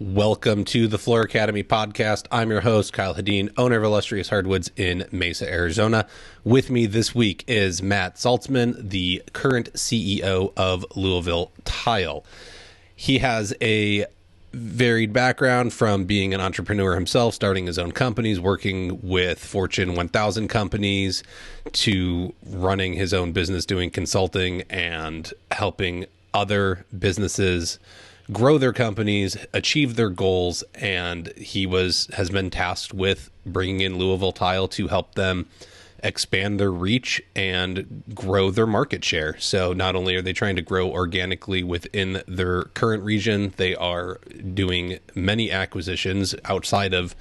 Welcome to the Floor Academy podcast. I'm your host, Kyle Hadeen, owner of Illustrious Hardwoods in Mesa, Arizona. With me this week is Matt Saltzman, the current CEO of Louisville Tile. He has a varied background from being an entrepreneur himself, starting his own companies, working with Fortune 1000 companies, to running his own business, doing consulting and helping other businesses grow their companies, achieve their goals, and he has been tasked with bringing in Louisville Tile to help them expand their reach and grow their market share. So not only are they trying to grow organically within their current region, they are doing many acquisitions outside of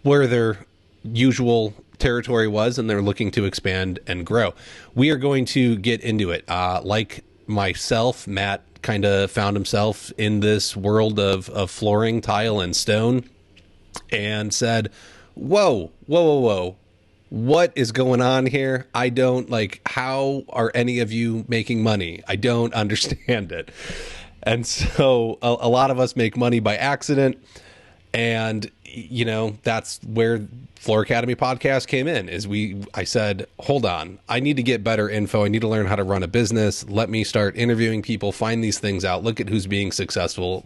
where their usual territory was, and they're looking to expand and grow. We are going to get into it. Like myself, Matt kind of found himself in this world of flooring, tile, and stone, and said, whoa, what is going on here? I don't how are any of you making money? I don't understand it. And so a lot of us make money by accident. And, that's where Floor Academy podcast came in. I said, hold on, I need to get better info. I need to learn how to run a business. Let me start interviewing people, find these things out, look at who's being successful,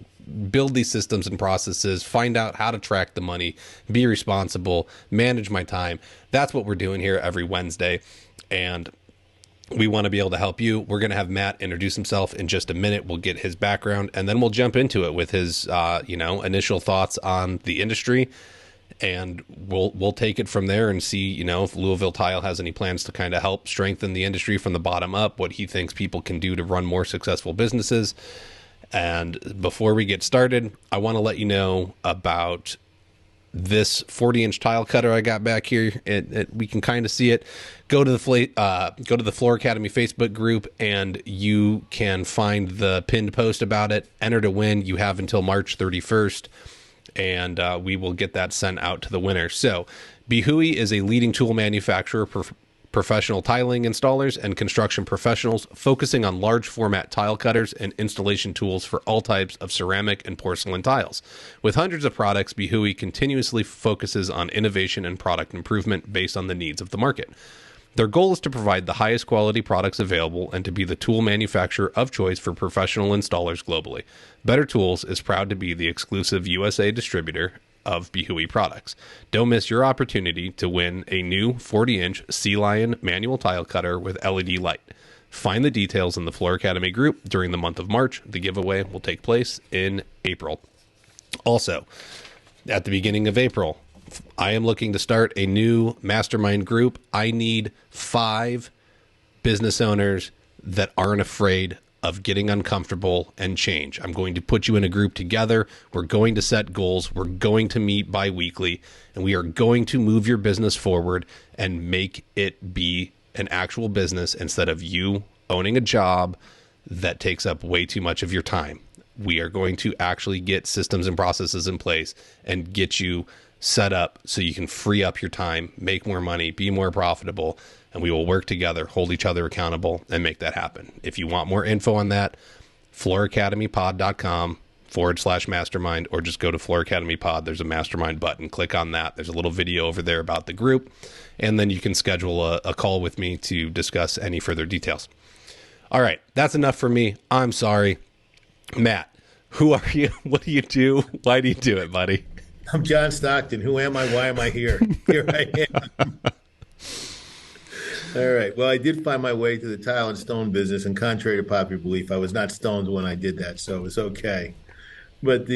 build these systems and processes, find out how to track the money, be responsible, manage my time. That's what we're doing here every Wednesday. And we want to be able to help you. We're going to have Matt introduce himself in just a minute. We'll get his background, and then we'll jump into it with his, initial thoughts on the industry. And we'll take it from there and see, if Louisville Tile has any plans to kind of help strengthen the industry from the bottom up, what he thinks people can do to run more successful businesses. And before we get started, I want to let you know about this 40-inch tile cutter I got back here. We can kind of see it. Go to the Floor Academy Facebook group, and you can find the pinned post about it. Enter to win. You have until March 31st, and we will get that sent out to the winner. So, Bihui is a leading tool manufacturer, professional tiling installers, and construction professionals, focusing on large format tile cutters and installation tools for all types of ceramic and porcelain tiles. With hundreds of products, Bihui continuously focuses on innovation and product improvement based on the needs of the market. Their goal is to provide the highest quality products available and to be the tool manufacturer of choice for professional installers globally. Better Tools is proud to be the exclusive USA distributor of Bihui products. Don't miss your opportunity to win a new 40-inch Sea Lion manual tile cutter with LED light. Find the details in the Floor Academy group during the month of March. The giveaway will take place in April. Also, at the beginning of April, I am looking to start a new mastermind group. I need 5 business owners that aren't afraid of getting uncomfortable and change. I'm going to put you in a group together. We're going to set goals. We're going to meet bi-weekly, and we are going to move your business forward and make it be an actual business instead of you owning a job that takes up way too much of your time. We are going to actually get systems and processes in place and get you set up so you can free up your time, make more money, be more profitable, and we will work together, hold each other accountable, and make that happen. If you want more info on that, flooracademypod.com/mastermind, or just go to Floor Academy Pod. There's a mastermind button. Click on that. There's a little video over there about the group, and then you can schedule a call with me to discuss any further details. All right, that's enough for me. I'm sorry. Matt, who are you? What do you do? Why do you do it, buddy? I'm John Stockton. Who am I? Why am I here? Here I am. All right. Well, I did find my way to the tile and stone business, and contrary to popular belief, I was not stoned when I did that, so it was okay. But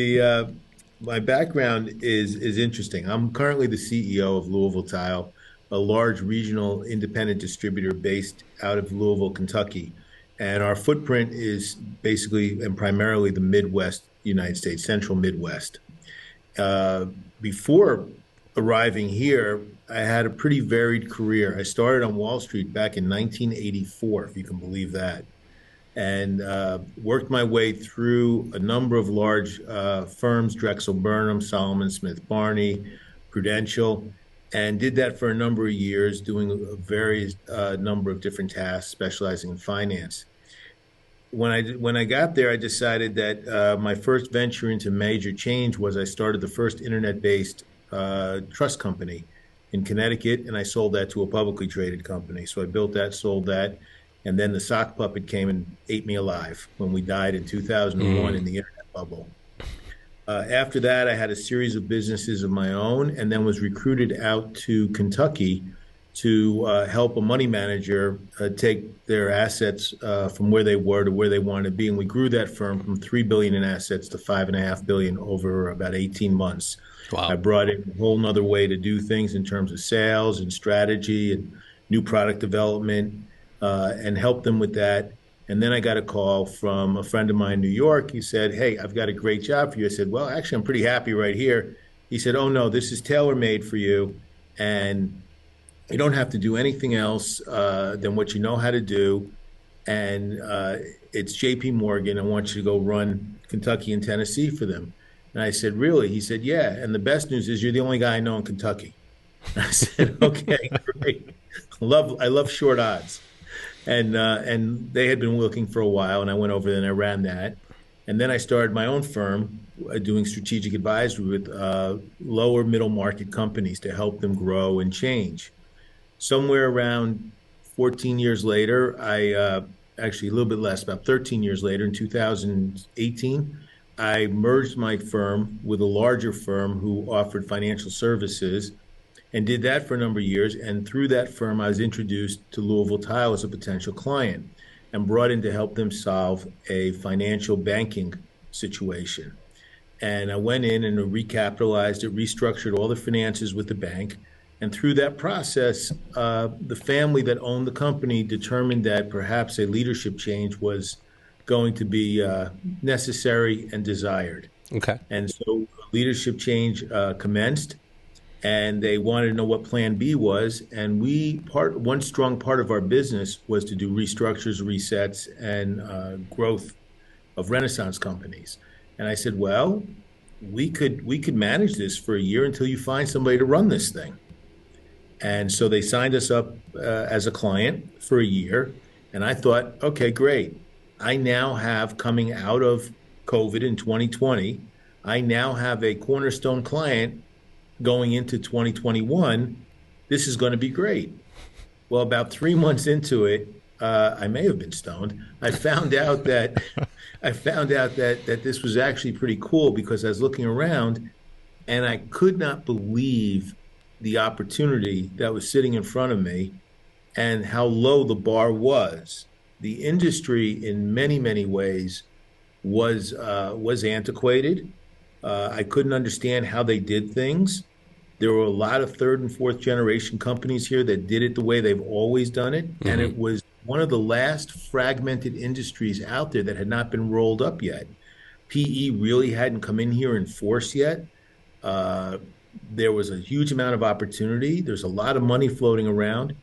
my background is interesting. I'm currently the CEO of Louisville Tile, a large regional independent distributor based out of Louisville, Kentucky. And our footprint is basically and primarily the Midwest United States, central Midwest. Before arriving here, I had a pretty varied career. I started on Wall Street back in 1984, if you can believe that, and worked my way through a number of large firms, Drexel Burnham, Solomon Smith Barney, Prudential, and did that for a number of years, doing a various number of different tasks, specializing in finance. when I got there, I decided that my first venture into major change was I started the first internet-based trust company in Connecticut, and I sold that to a publicly traded company. So I built that, sold that, and then the sock puppet came and ate me alive when we died in 2001 in the internet bubble. After that, I had a series of businesses of my own, and then was recruited out to Kentucky to help a money manager take their assets from where they were to where they wanted to be. And we grew that firm from $3 billion in assets to $5.5 billion over about 18 months. Wow. I brought in a whole nother way to do things in terms of sales and strategy and new product development, and helped them with that. And then I got a call from a friend of mine in New York. He said, "Hey, I've got a great job for you." I said, "Well, actually, I'm pretty happy right here." He said, "Oh, no, this is tailor-made for you. And you don't have to do anything else than what you know how to do. And it's JP Morgan. I want you to go run Kentucky and Tennessee for them." And I said, "Really?" He said, "Yeah. And the best news is you're the only guy I know in Kentucky." And I said, "Okay, great. I love short odds." And they had been looking for a while, and I went over there and I ran that. And then I started my own firm doing strategic advisory with lower middle market companies to help them grow and change. Somewhere around 14 years later, actually a little bit less, about 13 years later, in 2018, I merged my firm with a larger firm who offered financial services, and did that for a number of years. And through that firm, I was introduced to Louisville Tile as a potential client and brought in to help them solve a financial banking situation. And I went in and recapitalized it, restructured all the finances with the bank. And through that process, the family that owned the company determined that perhaps a leadership change was going to be necessary and desired. Okay. And so leadership change commenced, and they wanted to know what Plan B was. And one strong part of our business was to do restructures, resets, and growth of Renaissance companies. And I said, "Well, we could manage this for a year until you find somebody to run this thing." And so they signed us up as a client for a year. And I thought, okay, great. I now have, coming out of COVID in 2020, I now have a cornerstone client going into 2021. This is going to be great. Well, about 3 months into it, I may have been stoned. I found out that this was actually pretty cool, because I was looking around and I could not believe the opportunity that was sitting in front of me and how low the bar was. The industry, in many, many ways, was antiquated. I couldn't understand how they did things. There were a lot of third and fourth generation companies here that did it the way they've always done it. Mm-hmm. And it was one of the last fragmented industries out there that had not been rolled up yet. PE really hadn't come in here in force yet. There was a huge amount of opportunity. There's a lot of money floating around.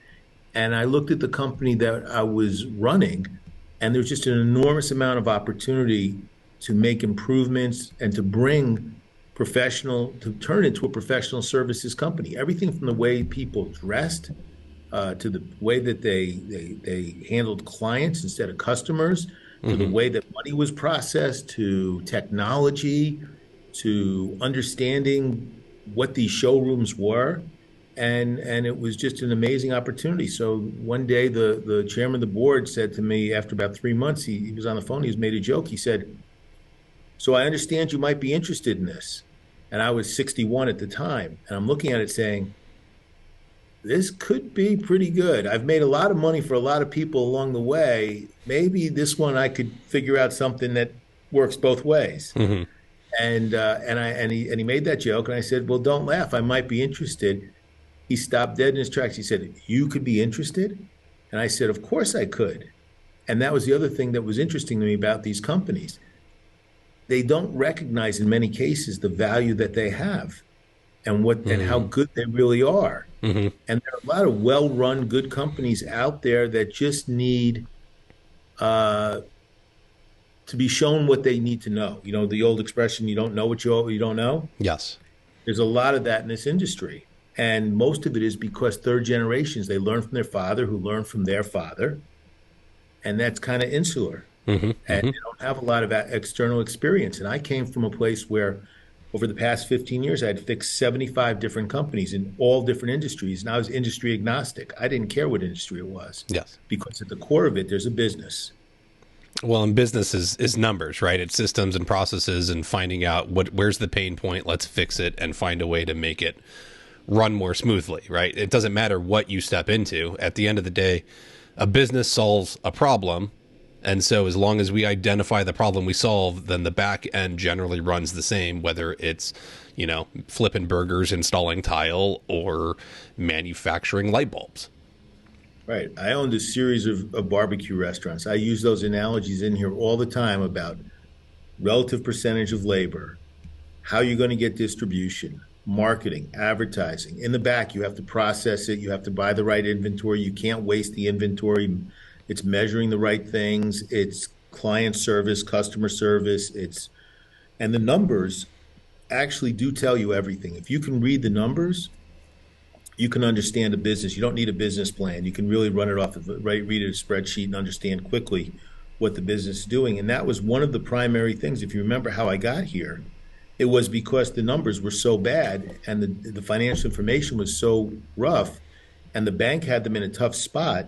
And I looked at the company that I was running, and there's just an enormous amount of opportunity to make improvements and to turn into a professional services company. Everything from the way people dressed to the way that they handled clients instead of customers, to the way that money was processed, to technology, to understanding what these showrooms were. And it was just an amazing opportunity. So one day the chairman of the board said to me, after about 3 months, he was on the phone, he made a joke. He said, "So I understand you might be interested in this." And I was 61 at the time. And I'm looking at it saying, this could be pretty good. I've made a lot of money for a lot of people along the way. Maybe this one I could figure out something that works both ways. Mm-hmm. And he made that joke. And I said, "Well, don't laugh. I might be interested." He stopped dead in his tracks. He said, "You could be interested?" And I said, "Of course I could." And that was the other thing that was interesting to me about these companies. They don't recognize in many cases the value that they have and and how good they really are. Mm-hmm. And there are a lot of well-run, good companies out there that just need to be shown what they need to know. You know, the old expression, you don't know what you don't know? Yes. There's a lot of that in this industry. And most of it is because third generations, they learn from their father, who learned from their father. And that's kind of insular. Mm-hmm, and mm-hmm. they don't have a lot of external experience. And I came from a place where over the past 15 years, I had fixed 75 different companies in all different industries. And I was industry agnostic. I didn't care what industry it was Yes. because at the core of it, there's a business. Well, in business is numbers, right? It's systems and processes and finding out where's the pain point. Let's fix it and find a way to make it run more smoothly, right? It doesn't matter what you step into. At the end of the day, a business solves a problem. And so as long as we identify the problem we solve, then the back end generally runs the same, whether it's, flipping burgers, installing tile, or manufacturing light bulbs. Right. I owned a series of barbecue restaurants. I use those analogies in here all the time about relative percentage of labor, how you're going to get distribution, marketing, advertising. In the back, you have to process it. You have to buy the right inventory. You can't waste the inventory. It's measuring the right things. It's client service, customer service. And the numbers actually do tell you everything. If you can read the numbers, you can understand a business. You don't need a business plan. You can really run it off of read a spreadsheet and understand quickly what the business is doing. And that was one of the primary things. If you remember how I got here, it was because the numbers were so bad and the financial information was so rough and the bank had them in a tough spot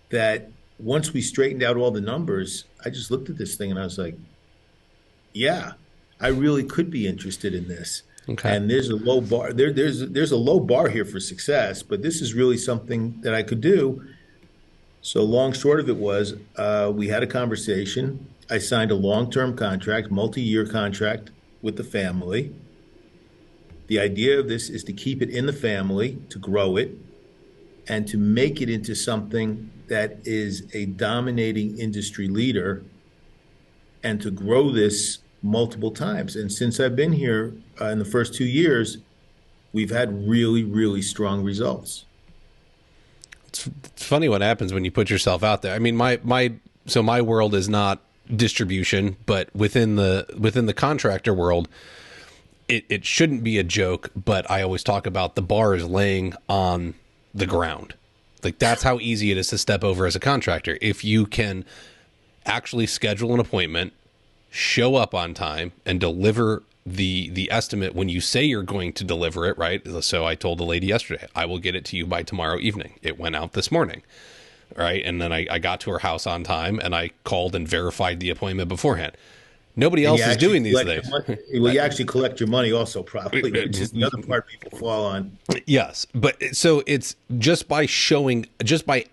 that once we straightened out all the numbers, I just looked at this thing and I was like, yeah, I really could be interested in this. Okay. And there's a low bar. There's a low bar here for success, but this is really something that I could do. So long short of it was, we had a conversation. I signed a long-term contract, multi-year contract with the family. The idea of this is to keep it in the family, to grow it, and to make it into something that is a dominating industry leader, and to grow this multiple times. And since I've been here in the first 2 years, we've had really, really strong results. It's funny what happens when you put yourself out there. I mean, my world is not distribution, but within the contractor world, it shouldn't be a joke, but I always talk about the bar is laying on the ground. Like, that's how easy it is to step over as a contractor. If you can actually schedule an appointment, show up on time, and deliver the estimate when you say you're going to deliver it, right? So I told the lady yesterday, I will get it to you by tomorrow evening. It went out this morning, right? And then I got to her house on time, and I called and verified the appointment beforehand. Nobody else is doing these things. Well, you actually collect your money also, probably, which is the other part people fall on. Yes. But so it's just by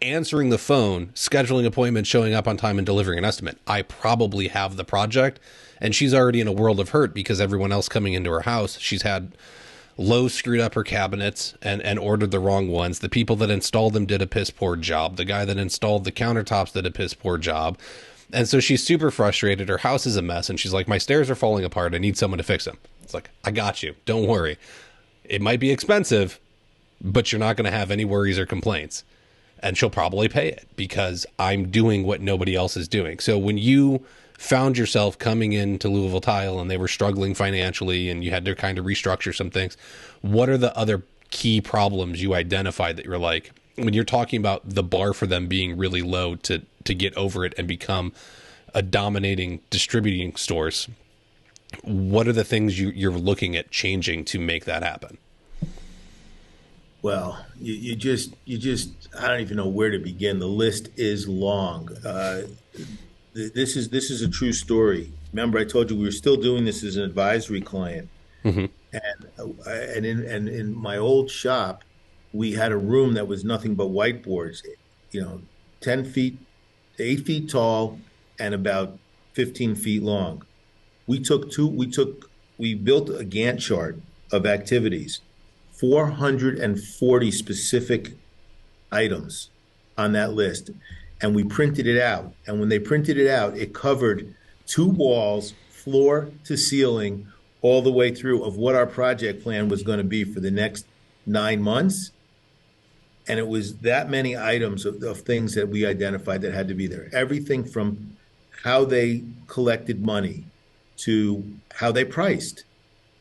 answering the phone, scheduling appointments, showing up on time, and delivering an estimate, I probably have the project. And she's already in a world of hurt because everyone else coming into her house, she's had Lowe's screwed up her cabinets and ordered the wrong ones. The people that installed them did a piss poor job. The guy that installed the countertops did a piss poor job. And so she's super frustrated. Her house is a mess. And she's like, my stairs are falling apart. I need someone to fix them. It's like, I got you. Don't worry. It might be expensive, but you're not going to have any worries or complaints. And she'll probably pay it because I'm doing what nobody else is doing. So when you found yourself coming into Louisville Tile and they were struggling financially and you had to kind of restructure some things, what are the other key problems you identified that you're like, when you're talking about the bar for them being really low to get over it and become a dominating distributing stores, what are the things you're looking at changing to make that happen? Well, you just I don't even know where to begin. The list is long. This is a true story. Remember, I told you we were still doing this as an advisory client, Mm-hmm. and in my old shop, we had a room that was nothing but whiteboards, 10 feet, 8 feet tall, and about 15 feet long. We built a Gantt chart of activities, 440 specific items on that list. And we printed it out. And when they printed it out, it covered 2 walls, floor to ceiling, all the way through of what our project plan was going to be for the next 9 months. And it was that many items of things that we identified that had to be there. Everything from how they collected money to how they priced,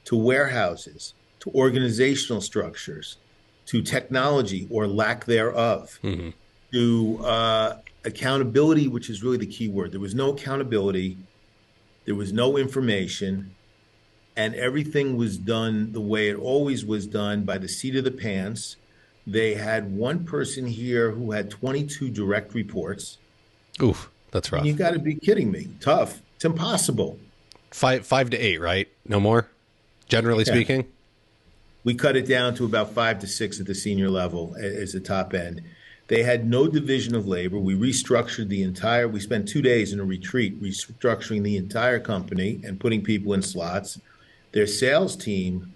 to warehouses, to organizational structures, to technology or lack thereof, Mm-hmm. to accountability, which is really the key word. There was no accountability. There was no information, and everything was done the way it always was done, by the seat of the pants. They had one person here who had 22 direct reports. Oof, that's rough. And you got to be kidding me. Tough. It's impossible. 5 to 8, right? No more, generally speaking. We cut it down to about 5 to 6 at the senior level as the top end. They had no division of labor. We restructured we spent 2 days in a retreat restructuring the entire company and putting people in slots. Their sales team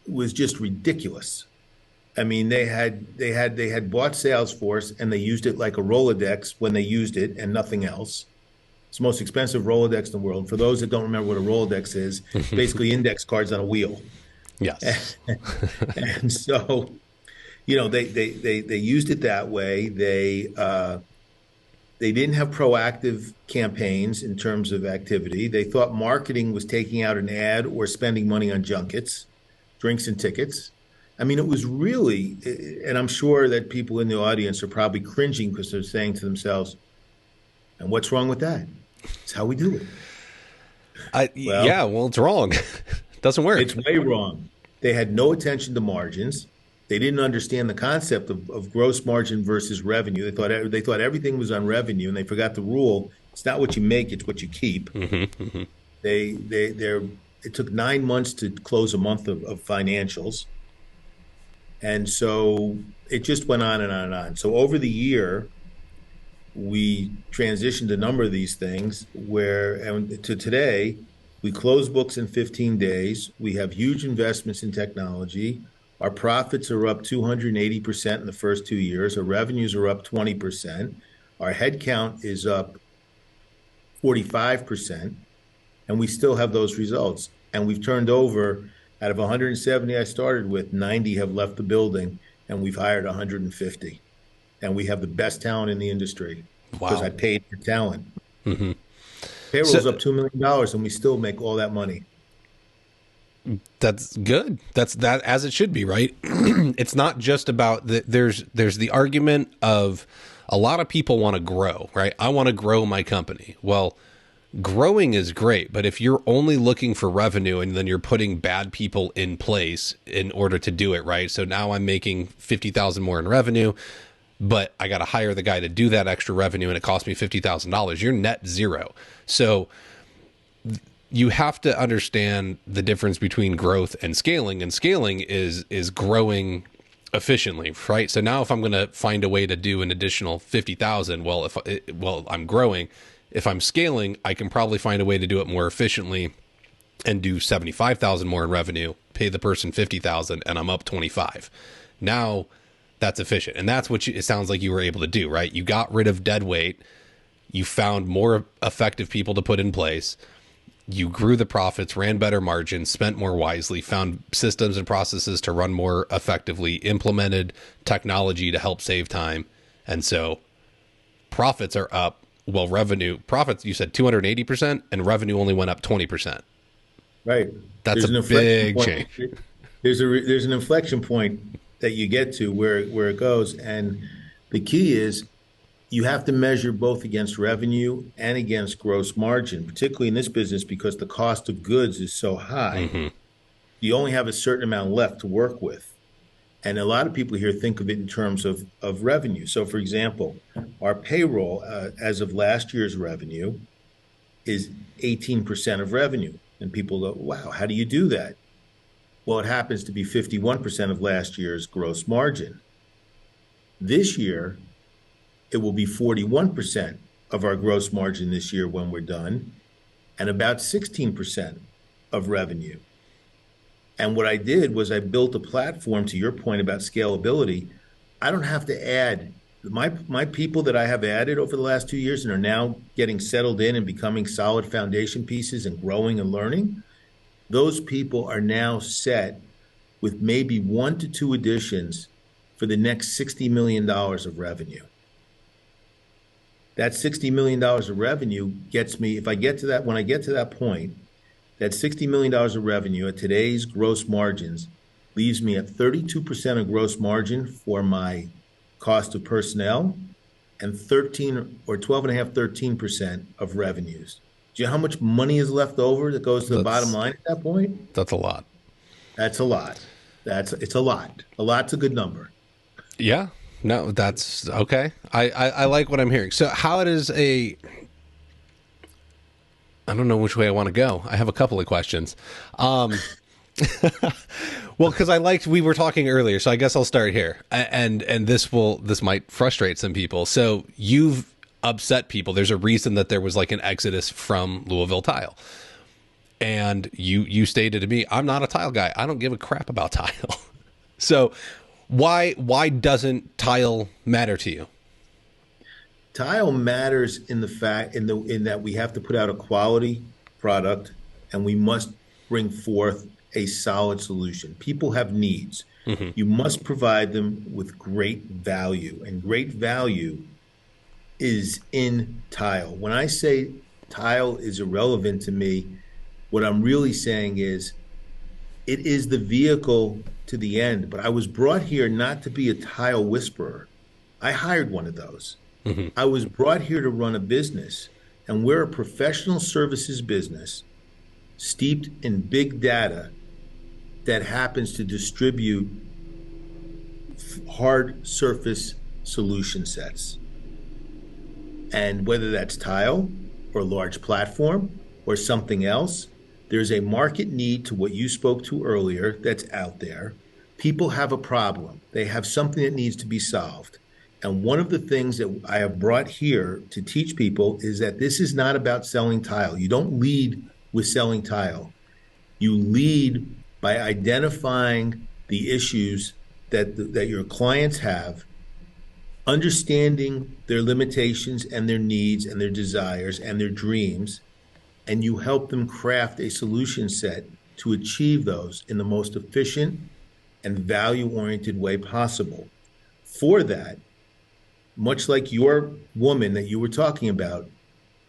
was just ridiculous. I mean, they had bought Salesforce and they used it like a Rolodex when they used it and nothing else. It's the most expensive Rolodex in the world. For those that don't remember what a Rolodex is, basically index cards on a wheel. Yes. And so, they used it that way. They didn't have proactive campaigns in terms of activity. They thought marketing was taking out an ad or spending money on junkets, drinks and tickets. I mean, it was really, and I'm sure that people in the audience are probably cringing because they're saying to themselves, and what's wrong with that? It's how we do it. Well, it's wrong. It doesn't work. It's way wrong. They had no attention to margins. They didn't understand the concept of gross margin versus revenue. They thought everything was on revenue, and they forgot the rule. It's not what you make; it's what you keep. It took 9 months to close a month of financials, and so it just went on and on and on. So over the year, we transitioned a number of these things and to today, we close books in 15 days. We have huge investments in technology. Our profits are up 280% in the first 2 years. Our revenues are up 20%. Our headcount is up 45%. And we still have those results. And we've turned over, out of 170 I started with, 90 have left the building, and we've hired 150. And we have the best talent in the industry. Wow. Because I paid for talent. Payroll's up $2 million, and we still make all that money. That's good. That's as it should be, right? It's not just about there's the argument of a lot of people want to grow, right? I want to grow my company. Well, growing is great, but if you're only looking for revenue and then you're putting bad people in place in order to do it, right? So now I'm making 50,000 more in revenue, but I got to hire the guy to do that extra revenue and it cost me $50,000. You're net zero. So you have to understand the difference between growth and scaling is growing efficiently, right? So now if I'm going to find a way to do an additional 50,000, I'm growing. If I'm scaling, I can probably find a way to do it more efficiently and do 75,000 more in revenue, pay the person 50,000, and I'm up 25. Now that's efficient. And that's what it sounds like you were able to do, right? You got rid of dead weight. You found more effective people to put in place. You grew the profits, ran better margins, spent more wisely, found systems and processes to run more effectively, implemented technology to help save time. And so profits are up. Well, profits, you said 280%, and revenue only went up 20%. Right. That's a big change. There's an inflection point that you get to where it goes. And the key is you have to measure both against revenue and against gross margin, particularly in this business because the cost of goods is so high. Mm-hmm. You only have a certain amount left to work with. And a lot of people here think of it in terms of revenue. So, for example, our payroll as of last year's revenue is 18% of revenue. And people go, wow, how do you do that? Well, it happens to be 51% of last year's gross margin. This year, it will be 41% of our gross margin this year when we're done, and about 16% of revenue. And what I did was I built a platform, to your point about scalability. I don't have to add my people that I have added over the last 2 years and are now getting settled in and becoming solid foundation pieces and growing and learning. Those people are now set with maybe 1 to 2 additions for the next $60 million of revenue. That $60 million of revenue gets me, when I get to that point, that $60 million of revenue at today's gross margins leaves me at 32% of gross margin for my cost of personnel and 13 or 12.5, 13% of revenues. Do you know how much money is left over that goes to the bottom line at that point? That's a lot. That's a lot. It's a lot. A lot's a good number. Yeah. No, that's okay. I like what I'm hearing. So how does I don't know which way I want to go. I have a couple of questions. Well, because we were talking earlier, so I guess I'll start here. And this might frustrate some people. So you've upset people. There's a reason that there was like an exodus from Louisville Tile. And you stated to me, I'm not a tile guy. I don't give a crap about tile. So why doesn't tile matter to you? Tile matters in that we have to put out a quality product and we must bring forth a solid solution. People have needs. Mm-hmm. You must provide them with great value, and great value is in tile. When I say tile is irrelevant to me, what I'm really saying is it is the vehicle to the end. But I was brought here not to be a tile whisperer. I hired one of those. Mm-hmm. I was brought here to run a business, and we're a professional services business steeped in big data that happens to distribute hard surface solution sets. And whether that's tile or large platform or something else, there's a market need to what you spoke to earlier that's out there. People have a problem. They have something that needs to be solved. And one of the things that I have brought here to teach people is that this is not about selling tile. You don't lead with selling tile. You lead by identifying the issues that your clients have, understanding their limitations and their needs and their desires and their dreams, and you help them craft a solution set to achieve those in the most efficient and value-oriented way possible. For that, much like your woman that you were talking about,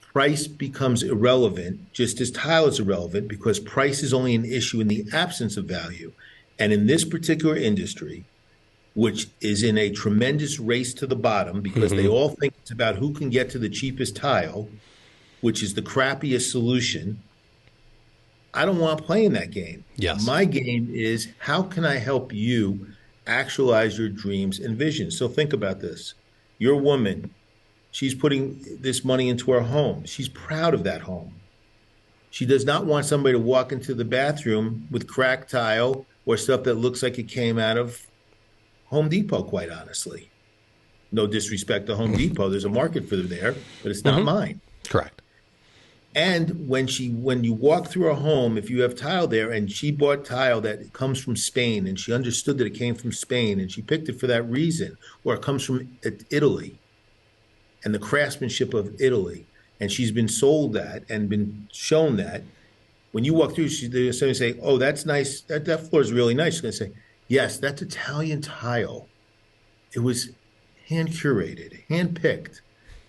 price becomes irrelevant, just as tile is irrelevant, because price is only an issue in the absence of value. And in this particular industry, which is in a tremendous race to the bottom, because they all think it's about who can get to the cheapest tile, which is the crappiest solution, I don't want to play in that game. Yes. My game is, how can I help you actualize your dreams and visions? So think about this. Your woman, she's putting this money into her home. She's proud of that home. She does not want somebody to walk into the bathroom with cracked tile or stuff that looks like it came out of Home Depot, quite honestly. No disrespect to Home Depot. There's a market for them there, but it's not mine. Correct. And when you walk through a home, if you have tile there and she bought tile that comes from Spain and she understood that it came from Spain and she picked it for that reason, or it comes from Italy and the craftsmanship of Italy, and she's been sold that and been shown that, when you walk through, there's somebody say, oh, that's nice. That floor is really nice. She's going to say, yes, that's Italian tile. It was hand curated, hand picked.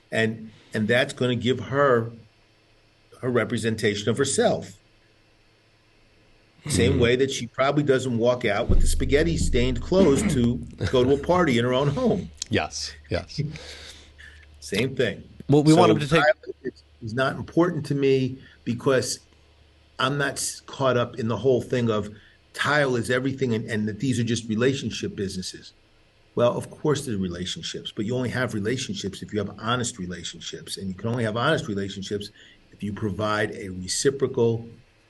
And that's going to give her a representation of herself. Same way that she probably doesn't walk out with the spaghetti stained clothes to go to a party in her own home. Yes, yes. Same thing. Well, we want him to take. It's not important to me because I'm not caught up in the whole thing of tile is everything and that these are just relationship businesses. Well, of course they're relationships, but you only have relationships if you have honest relationships. And you can only have honest relationships if you provide a reciprocal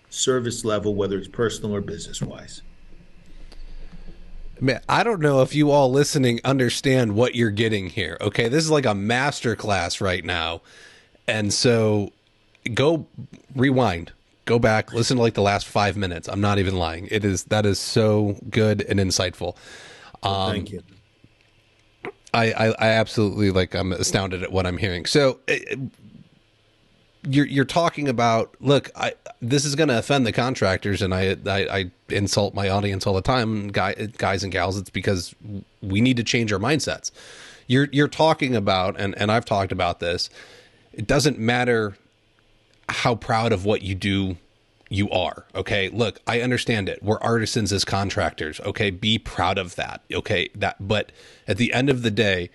service level, whether it's personal or business-wise. Man, I don't know if you all listening understand what you're getting here. Okay, this is like a master class right now. And so go rewind, go back, listen to like the last 5 minutes. I'm not even lying. That is so good and insightful. Thank you. I absolutely I'm astounded at what I'm hearing. So you're talking about, look, this is going to offend the contractors, and I insult my audience all the time, guys and gals. It's because we need to change our mindsets. You're talking about, and I've talked about this. It doesn't matter how proud of what you do you are. Okay. Look, I understand it. We're artisans as contractors. Okay. Be proud of that. Okay. But at the end of the day,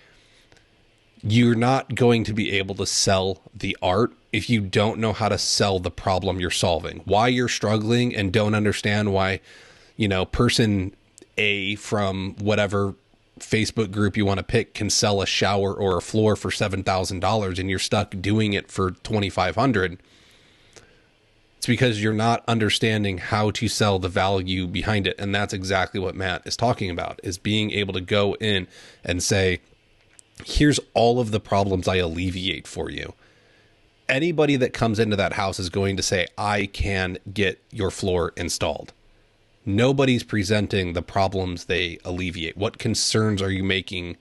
you're not going to be able to sell the art if you don't know how to sell the problem you're solving. Why you're struggling and don't understand why, person A from whatever Facebook group you want to pick can sell a shower or a floor for $7,000 and you're stuck doing it for $2,500. It's because you're not understanding how to sell the value behind it. And that's exactly what Matt is talking about, is being able to go in and say, here's all of the problems I alleviate for you. Anybody that comes into that house is going to say, I can get your floor installed. Nobody's presenting the problems they alleviate. What concerns are you making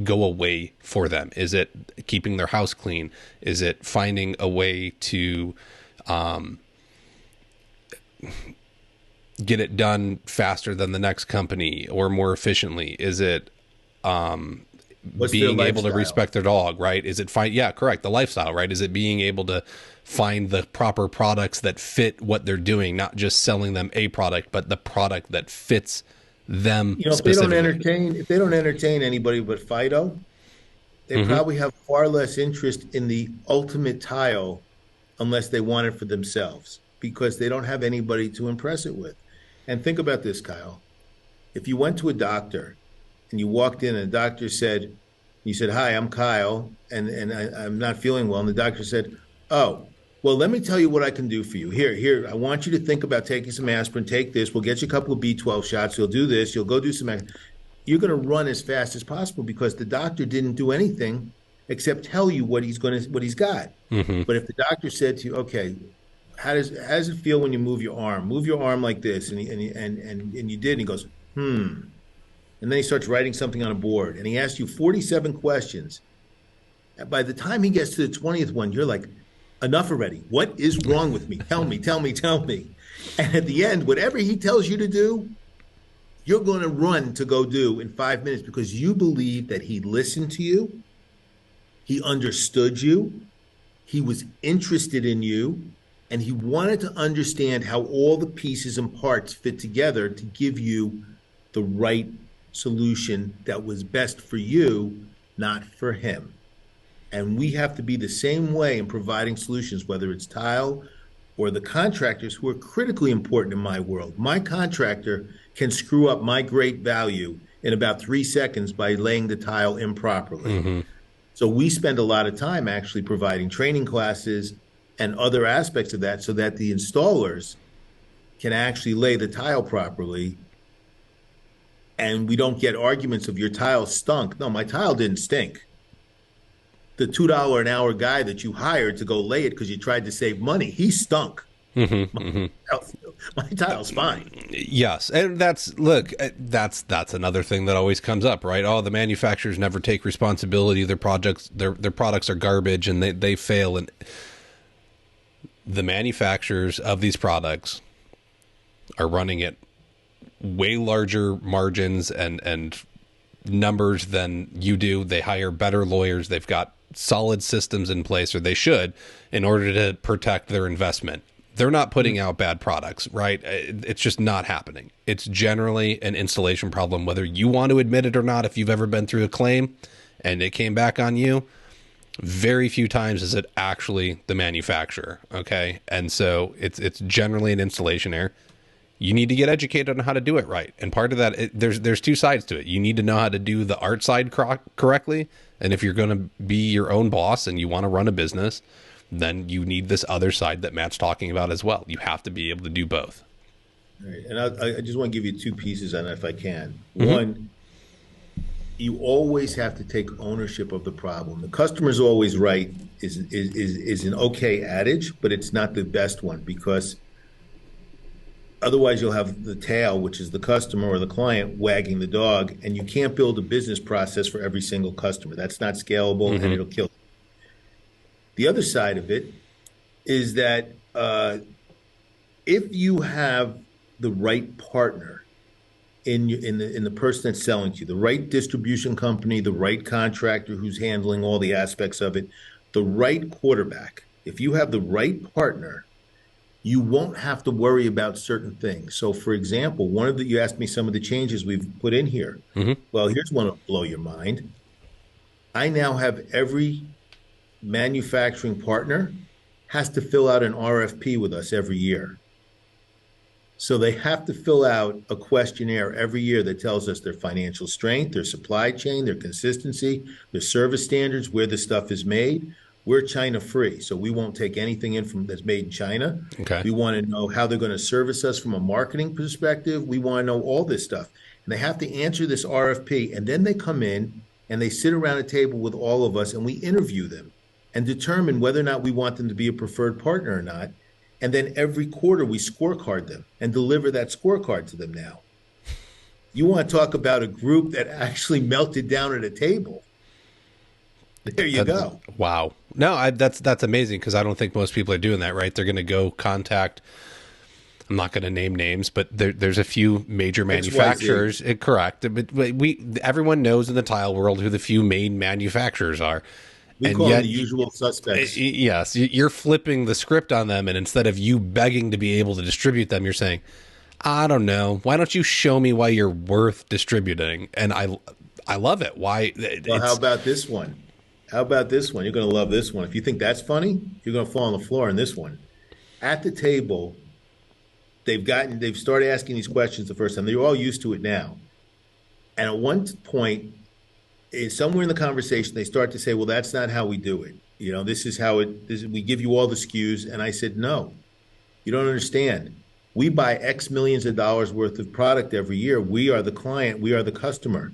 go away for them? Is it keeping their house clean? Is it finding a way to get it done faster than the next company or more efficiently? Is it being able to respect their dog, right? Is it fine? Yeah, correct. The lifestyle, right? Is it being able to find the proper products that fit what they're doing, not just selling them a product, but the product that fits them specifically. If they don't entertain anybody but Fido, they probably have far less interest in the ultimate tile unless they want it for themselves, because they don't have anybody to impress it with. And think about this, Kyle. If you went to a doctor and you walked in and the doctor said, you said, hi, I'm Kyle, and I'm not feeling well. And the doctor said, oh, well, let me tell you what I can do for you. Here, I want you to think about taking some aspirin, take this. We'll get you a couple of B12 shots. You'll do this. You'll go do some action. You're going to run as fast as possible because the doctor didn't do anything except tell you what he's got. Mm-hmm. But if the doctor said to you, okay, how does it feel when you move your arm? Move your arm like this. And you did. And he goes, And then he starts writing something on a board. And he asks you 47 questions. And by the time he gets to the 20th one, you're like, enough already. What is wrong with me? Tell me. And at the end, whatever he tells you to do, you're going to run to go do in 5 minutes because you believe that he listened to you, he understood you, he was interested in you, and he wanted to understand how all the pieces and parts fit together to give you the right solution that was best for you, not for him. And we have to be the same way in providing solutions, whether it's tile or the contractors who are critically important in my world. My contractor can screw up my great value in about 3 seconds by laying the tile improperly. Mm-hmm. So we spend a lot of time actually providing training classes and other aspects of that so that the installers can actually lay the tile properly. And we don't get arguments of your tile stunk. No, my tile didn't stink. The $2 an hour guy that you hired to go lay it because you tried to save money, he stunk. My tile's fine. Yes, and that's another thing that always comes up, right? Oh, the manufacturers never take responsibility. Their products are garbage, and they fail. And the manufacturers of these products are running at way larger margins and numbers than you do. They hire better lawyers. They've got solid systems in place, or they should, in order to protect their investment. They're not putting out bad products, right? It's just not happening. It's generally an installation problem, whether you want to admit it or not. If you've ever been through a claim and it came back on you, very few times is it actually the manufacturer, okay? And so it's generally an installation error. You need to get educated on how to do it right. And part of that, there's two sides to it. You need to know how to do the art side correctly. And if you're going to be your own boss and you want to run a business, then you need this other side that Matt's talking about as well. You have to be able to do both. All right. And I just want to give you two pieces on it if I can. Mm-hmm. One, you always have to take ownership of the problem. The customer's always right is an okay adage, but it's not the best one, because otherwise you'll have the tail, which is the customer or the client, wagging the dog, and you can't build a business process for every single customer. That's not scalable, and it'll kill you. The other side of it is that if you have the right partner in the person that's selling to you, the right distribution company, the right contractor who's handling all the aspects of it, the right quarterback, if you have the right partner, you won't have to worry about certain things. So, for example, you asked me some of the changes we've put in here. Hmm. Well, here's one that'll blow your mind. I now have every manufacturing partner has to fill out an RFP with us every year. So they have to fill out a questionnaire every year that tells us their financial strength, their supply chain, their consistency, their service standards, where the stuff is made. We're China free, so we won't take anything in from that's made in China. Okay. We want to know how they're going to service us from a marketing perspective. We want to know all this stuff. And they have to answer this RFP, and then they come in and they sit around a table with all of us and we interview them and determine whether or not we want them to be a preferred partner or not. And then every quarter we scorecard them and deliver that scorecard to them now. You want to talk about a group that actually melted down at a table. There you go. Wow. No, that's amazing, because I don't think most people are doing that, right? They're going to go contact, I'm not going to name names, but there's a few major manufacturers. Correct. But everyone knows in the tile world who the few main manufacturers are. We call them the usual suspects. Yes, you're flipping the script on them, and instead of you begging to be able to distribute them, you're saying, I don't know, why don't you show me why you're worth distributing? And I love it. Why? Well, how about this one? How about this one? You're going to love this one. If you think that's funny, you're going to fall on the floor in this one. At the table, they've started asking these questions the first time. They're all used to it now. And at one point, somewhere in the conversation, they start to say, well, that's not how we do it. This is how we give you all the SKUs. And I said, no, you don't understand. We buy X millions of dollars worth of product every year. We are the client. We are the customer.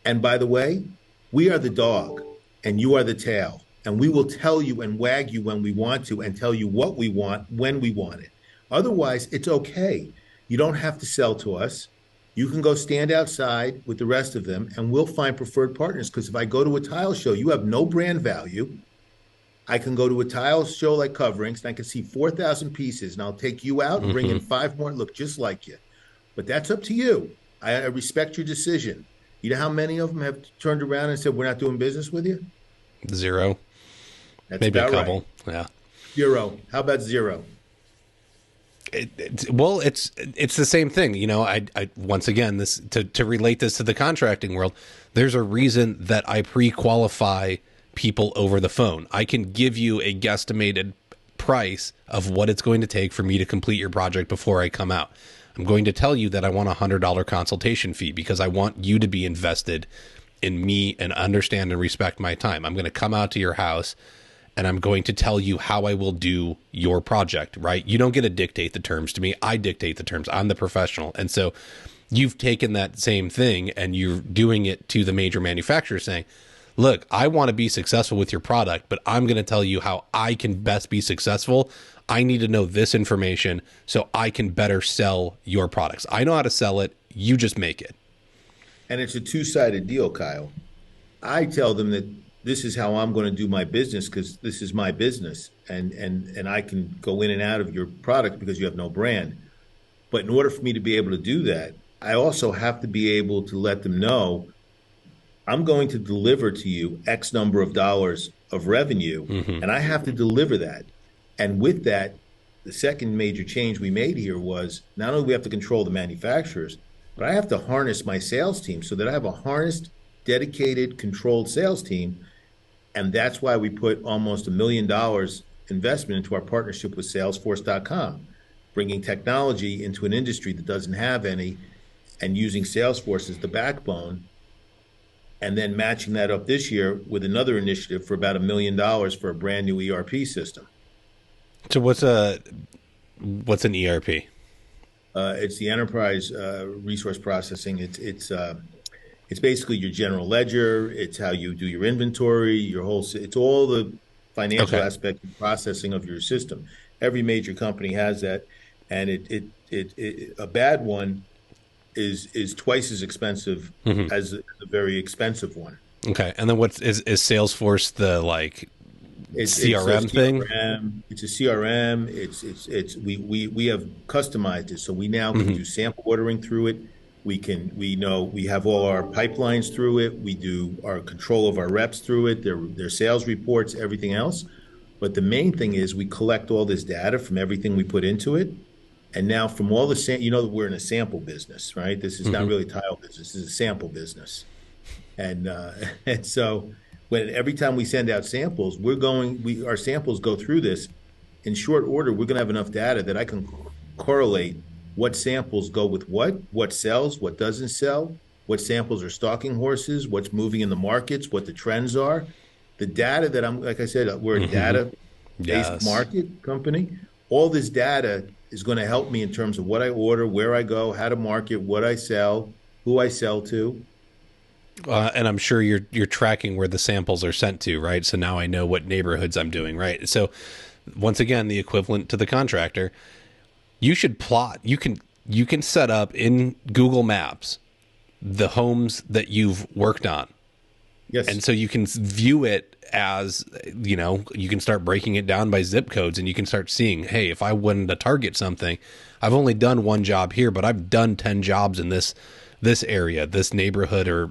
And by the way, we are the dog and you are the tail. And we will tell you and wag you when we want to and tell you what we want when we want it. Otherwise, it's okay. You don't have to sell to us. You can go stand outside with the rest of them and we'll find preferred partners. Because if I go to a tile show, you have no brand value. I can go to a tile show like Coverings and I can see 4,000 pieces and I'll take you out and bring in 5 more that look just like you. But that's up to you. I respect your decision. You know how many of them have turned around and said, we're not doing business with you? 0. That's maybe a couple. Right. Yeah. 0. How about 0? It's the same thing. I once again, this to relate this to the contracting world, there's a reason that I pre-qualify people over the phone. I can give you a guesstimated price of what it's going to take for me to complete your project before I come out. I'm going to tell you that I want a $100 consultation fee because I want you to be invested in me and understand and respect my time. I'm going to come out to your house and I'm going to tell you how I will do your project, right? You don't get to dictate the terms to me. I dictate the terms. I'm the professional. And so you've taken that same thing and you're doing it to the major manufacturer saying, look, I want to be successful with your product, but I'm going to tell you how I can best be successful. I need to know this information so I can better sell your products. I know how to sell it. You just make it. And it's a two-sided deal, Kyle. I tell them that this is how I'm going to do my business because this is my business. And I can go in and out of your product because you have no brand. But in order for me to be able to do that, I also have to be able to let them know I'm going to deliver to you X number of dollars of revenue, and I have to deliver that. And with that, the second major change we made here was not only do we have to control the manufacturers, but I have to harness my sales team so that I have a harnessed, dedicated, controlled sales team. And that's why we put almost $1 million investment into our partnership with Salesforce.com, bringing technology into an industry that doesn't have any and using Salesforce as the backbone, and then matching that up this year with another initiative for about $1 million for a brand new ERP system. So what's an ERP? It's the enterprise resource processing. It's basically your general ledger. It's how you do your inventory, it's all the financial aspect and processing of your system. Every major company has that, and a bad one is twice as expensive as a very expensive one. Okay, and then is Salesforce the CRM thing? It's a CRM. We have customized it, so we now can do sample ordering through it. We have all our pipelines through it. We do our control of our reps through it, their sales reports, everything else. But the main thing is we collect all this data from everything we put into it. And now from all the, we're in a sample business, right? This is not Mm-hmm. really tile business. This is a sample business. And and so when every time we send out samples, our samples go through this in short order. We're going to have enough data that I can correlate what samples go with what sells, what doesn't sell, what samples are stalking horses, what's moving in the markets, what the trends are. The data that like I said, we're a Mm-hmm. data-based Yes. market company. All this data is going to help me in terms of what I order, where I go, how to market, what I sell, who I sell to. And I'm sure you're tracking where the samples are sent to, right? So now I know what neighborhoods I'm doing, right? So once again, the equivalent to the contractor, you should plot. You can set up in Google Maps the homes that you've worked on, Yes. and so you can view it as, you can start breaking it down by zip codes, and you can start seeing, hey, if I wanted to target something, I've only done one job here, but I've done 10 jobs in this area, this neighborhood, or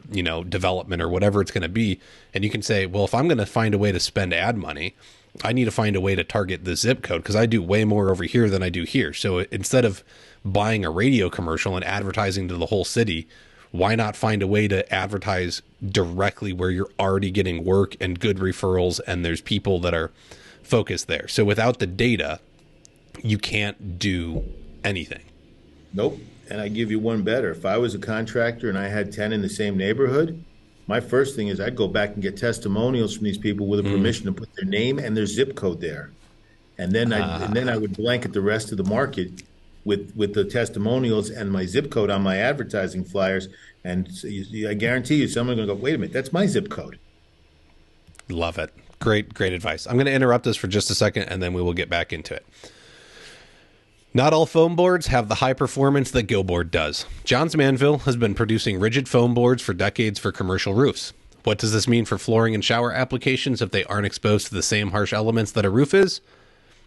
development, or whatever it's going to be. And you can say, well, if I'm going to find a way to spend ad money, I need to find a way to target the zip code, because I do way more over here than I do here. So instead of buying a radio commercial and advertising to the whole city, why not find a way to advertise directly where you're already getting work and good referrals, and there's people that are focused there? So without the data, you can't do anything. Nope. And I give you one better. If I was a contractor and I had 10 in the same neighborhood, my first thing is I'd go back and get testimonials from these people with a permission to put their name and their zip code there. And then I would blanket the rest of the market with the testimonials and my zip code on my advertising flyers. And so I guarantee you someone's going to go, wait a minute, that's my zip code. Love it. Great advice. I'm going to interrupt us for just a second, and then we will get back into it. Not all foam boards have the high performance that GoBoard does. Johns Manville has been producing rigid foam boards for decades for commercial roofs. What does this mean for flooring and shower applications if they aren't exposed to the same harsh elements that a roof is?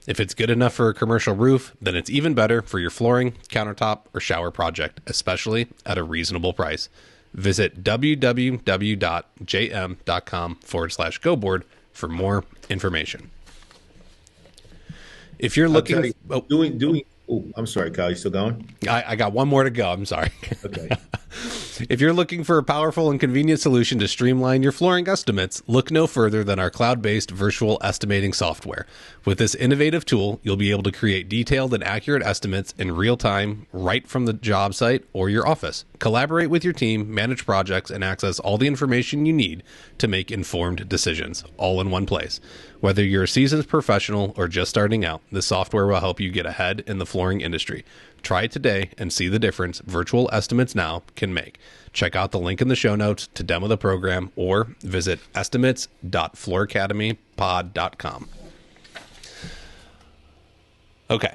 If it's good enough for a commercial roof, then it's even better for your flooring, countertop, or shower project, especially at a reasonable price. Visit www.jm.com/GoBoard for more information. If you're looking, I'm sorry, Kyle, you still going? I got one more to go. I'm sorry. Okay. If you're looking for a powerful and convenient solution to streamline your flooring estimates, look no further than our cloud-based virtual estimating software. With this innovative tool, you'll be able to create detailed and accurate estimates in real time, right from the job site or your office. Collaborate with your team, manage projects, and access all the information you need to make informed decisions, all in one place. Whether you're a seasoned professional or just starting out, this software will help you get ahead in the flooring industry. Try it today and see the difference Virtual Estimates Now can make. Check out the link in the show notes to demo the program, or visit estimates.flooracademypod.com. Okay.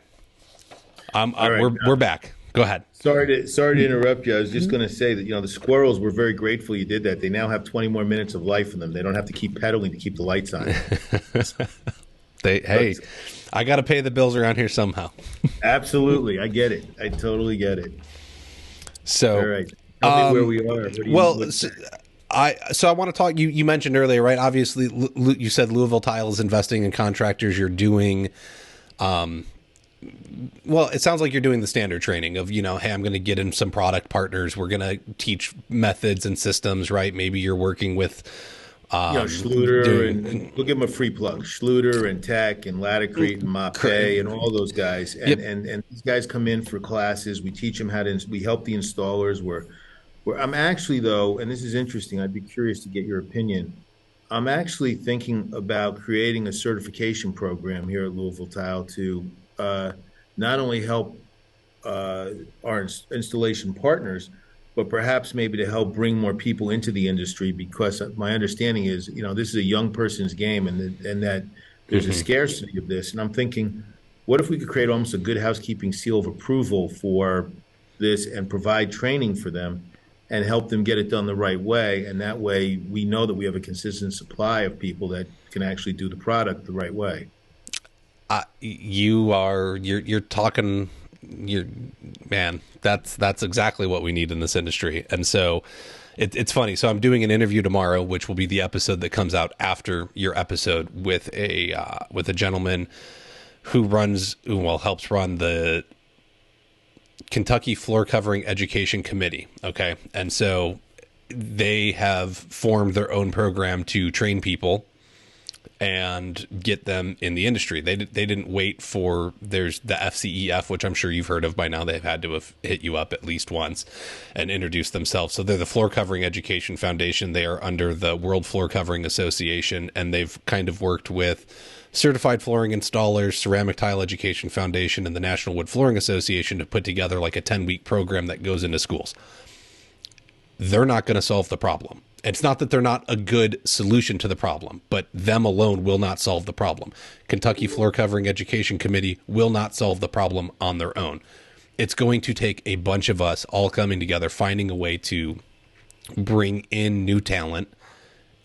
We're back. Go ahead. Sorry to interrupt you. I was just going to say that, the squirrels were very grateful you did that. They now have 20 more minutes of life in them. They don't have to keep pedaling to keep the lights on. Hey, I got to pay the bills around here somehow. Absolutely. I get it. I totally get it. So, all right. Tell me where we are. I want to talk, you mentioned earlier, right? Obviously, you said Louisville Tile is investing in contractors. You're doing, well, it sounds like you're doing the standard training of, hey, I'm going to get in some product partners. We're going to teach methods and systems, right? Maybe you're working with Schluter, and we'll give them a free plug. Schluter and Tech and Latticrete and Mape and all those guys. And these guys come in for classes. We teach them we help the installers. I'm actually, though, and this is interesting, I'd be curious to get your opinion. I'm actually thinking about creating a certification program here at Louisville Tile to not only help our installation partners, but perhaps maybe to help bring more people into the industry, because my understanding is, this is a young person's game, and that there's a scarcity of this. And I'm thinking, what if we could create almost a good housekeeping seal of approval for this and provide training for them and help them get it done the right way? And that way we know that we have a consistent supply of people that can actually do the product the right way. You're talking, man, that's exactly what we need in this industry. And so It's funny. So I'm doing an interview tomorrow, which will be the episode that comes out after your episode, with a gentleman who helps run the Kentucky Floor Covering Education Committee. Okay. And so they have formed their own program to train people and get them in the industry. They didn't wait for, there's the FCEF, which I'm sure you've heard of by now. They've had to have hit you up at least once and introduced themselves. So they're the Floor Covering Education Foundation. They are under the World Floor Covering Association, and they've kind of worked with Certified Flooring Installers, Ceramic Tile Education Foundation, and the National Wood Flooring Association to put together like a 10-week program that goes into schools. They're not going to solve the problem. It's not that they're not a good solution to the problem, but them alone will not solve the problem. Kentucky Floor Covering Education Committee will not solve the problem on their own. It's going to take a bunch of us all coming together, finding a way to bring in new talent,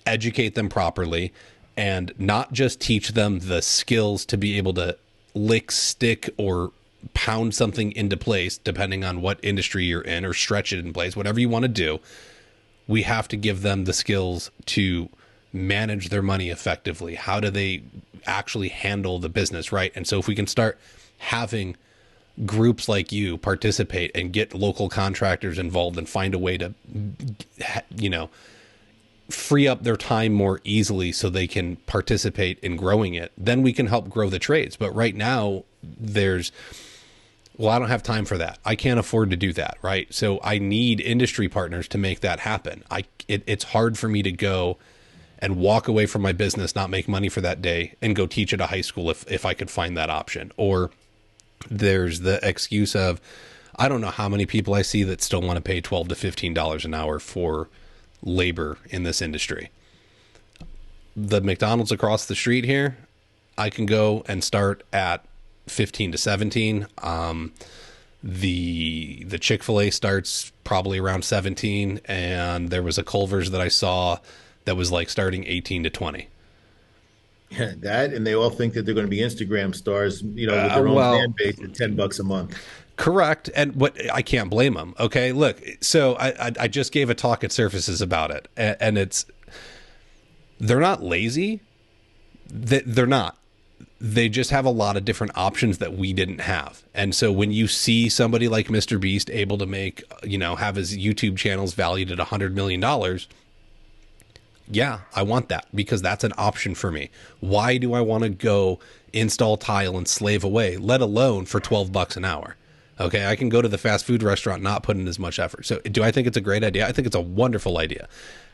educate them properly, and not just teach them the skills to be able to lick, stick, or pound something into place, depending on what industry you're in, or stretch it in place, whatever you want to do. We have to give them the skills to manage their money effectively. How do they actually handle the business, right? And so if we can start having groups like you participate and get local contractors involved and find a way to, free up their time more easily so they can participate in growing it, then we can help grow the trades. But right now I don't have time for that. I can't afford to do that, right? So I need industry partners to make that happen. It's hard for me to go and walk away from my business, not make money for that day, and go teach at a high school if I could find that option. Or there's the excuse of, I don't know how many people I see that still want to pay $12 to $15 an hour for labor in this industry. The McDonald's across the street here, I can go and start at 15 to 17. The Chick-fil-A starts probably around 17, and there was a Culver's that I saw that was like starting 18 to 20. Yeah, that, and they all think that they're going to be Instagram stars, with their own fan base at $10 a month. Correct. And what, I can't blame them. Okay. Look, so I just gave a talk at Surfaces about it, and they're not lazy. They're not. They just have a lot of different options that we didn't have. And so when you see somebody like Mr. Beast able to make, have his YouTube channels valued at $100 million, yeah, I want that, because that's an option for me. Why do I want to go install tile and slave away, let alone for $12 an hour? Okay, I can go to the fast food restaurant, not put in as much effort. So do I think it's a great idea? I think it's a wonderful idea.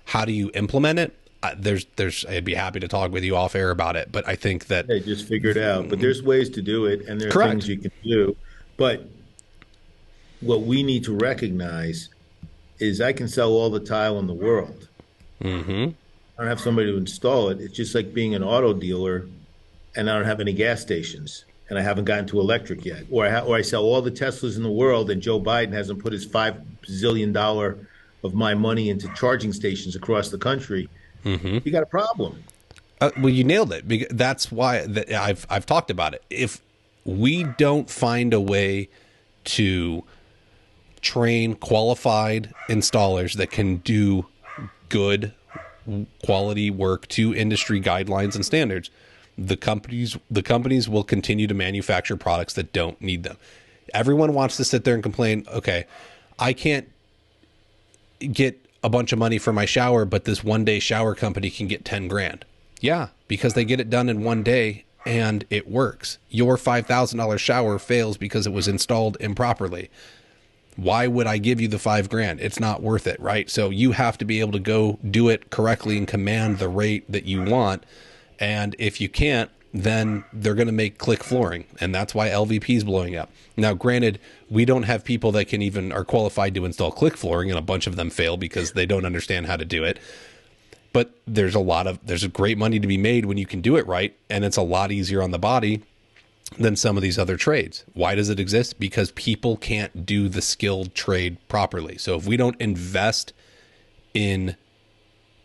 How do you implement it? I'd be happy to talk with you off air about it, but I think that they just figure it out. But there's ways to do it, and there are Correct. things you can do. But what we need to recognize is I can sell all the tile in the world. Mm-hmm. I don't have somebody to install it. It's just like being an auto dealer, and I don't have any gas stations, and I haven't gotten to electric yet. Or I sell all the Teslas in the world, and Joe Biden hasn't put his $5 zillion of my money into charging stations across the country. Mm-hmm. You got a problem. Well, you nailed it. That's why I've talked about it. If we don't find a way to train qualified installers that can do good quality work to industry guidelines and standards, the companies will continue to manufacture products that don't need them. Everyone wants to sit there and complain, okay, I can't get a bunch of money for my shower, but this one day shower company can get 10 grand. Yeah, because they get it done in one day and it works. Your $5,000 shower fails because it was installed improperly. Why would I give you the 5 grand? It's not worth it, right? So you have to be able to go do it correctly and command the rate that you want. And if you can't, then they're going to make click flooring. And that's why LVP is blowing up. Now, granted, we don't have people that are qualified to install click flooring, and a bunch of them fail because they don't understand how to do it. But there's a great money to be made when you can do it right. And it's a lot easier on the body than some of these other trades. Why does it exist? Because people can't do the skilled trade properly. So if we don't invest in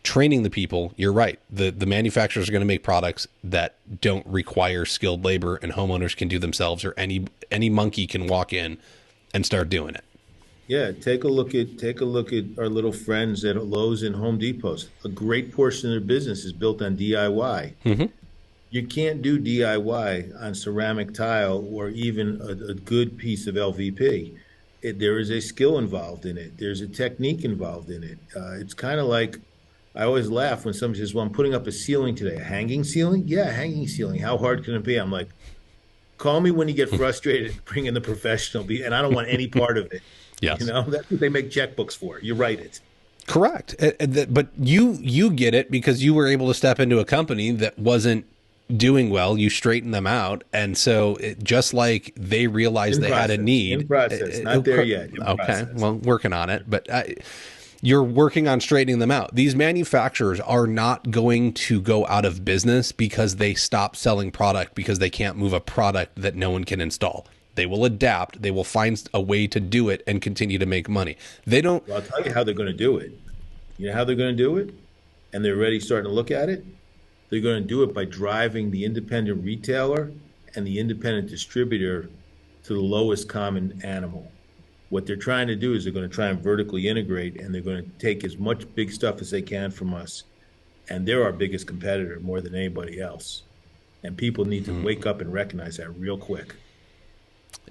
training the people, you're right. The manufacturers are going to make products that don't require skilled labor, and homeowners can do themselves, or any monkey can walk in and start doing it. Yeah, take a look at our little friends at Lowe's and Home Depots. A great portion of their business is built on DIY. Hmm. You can't do DIY on ceramic tile or even a good piece of LVP. There is a skill involved in it. There's a technique involved in it. It's kind of like I always laugh when somebody says, "Well, I'm putting up a ceiling today." A hanging ceiling? Yeah, a hanging ceiling. How hard can it be? I'm like, call me when you get frustrated. Bring in the professional, and I don't want any part of it. Yes. That's what they make checkbooks for. You write it. Correct. But you get it because you were able to step into a company that wasn't doing well. You straightened them out. And so just like they realized they had a need. In process. Not there yet. Okay. Process. Well, working on it. But you're working on straightening them out. These manufacturers are not going to go out of business because they stop selling product because they can't move a product that no one can install. They will adapt. They will find a way to do it and continue to make money. They don't. Well, I'll tell you how they're going to do it. You know how they're going to do it? And they're already starting to look at it? They're going to do it by driving the independent retailer and the independent distributor to the lowest common animal. What they're trying to do is they're going to try and vertically integrate, and they're going to take as much big stuff as they can from us. And they're our biggest competitor more than anybody else. And people need to wake up and recognize that real quick.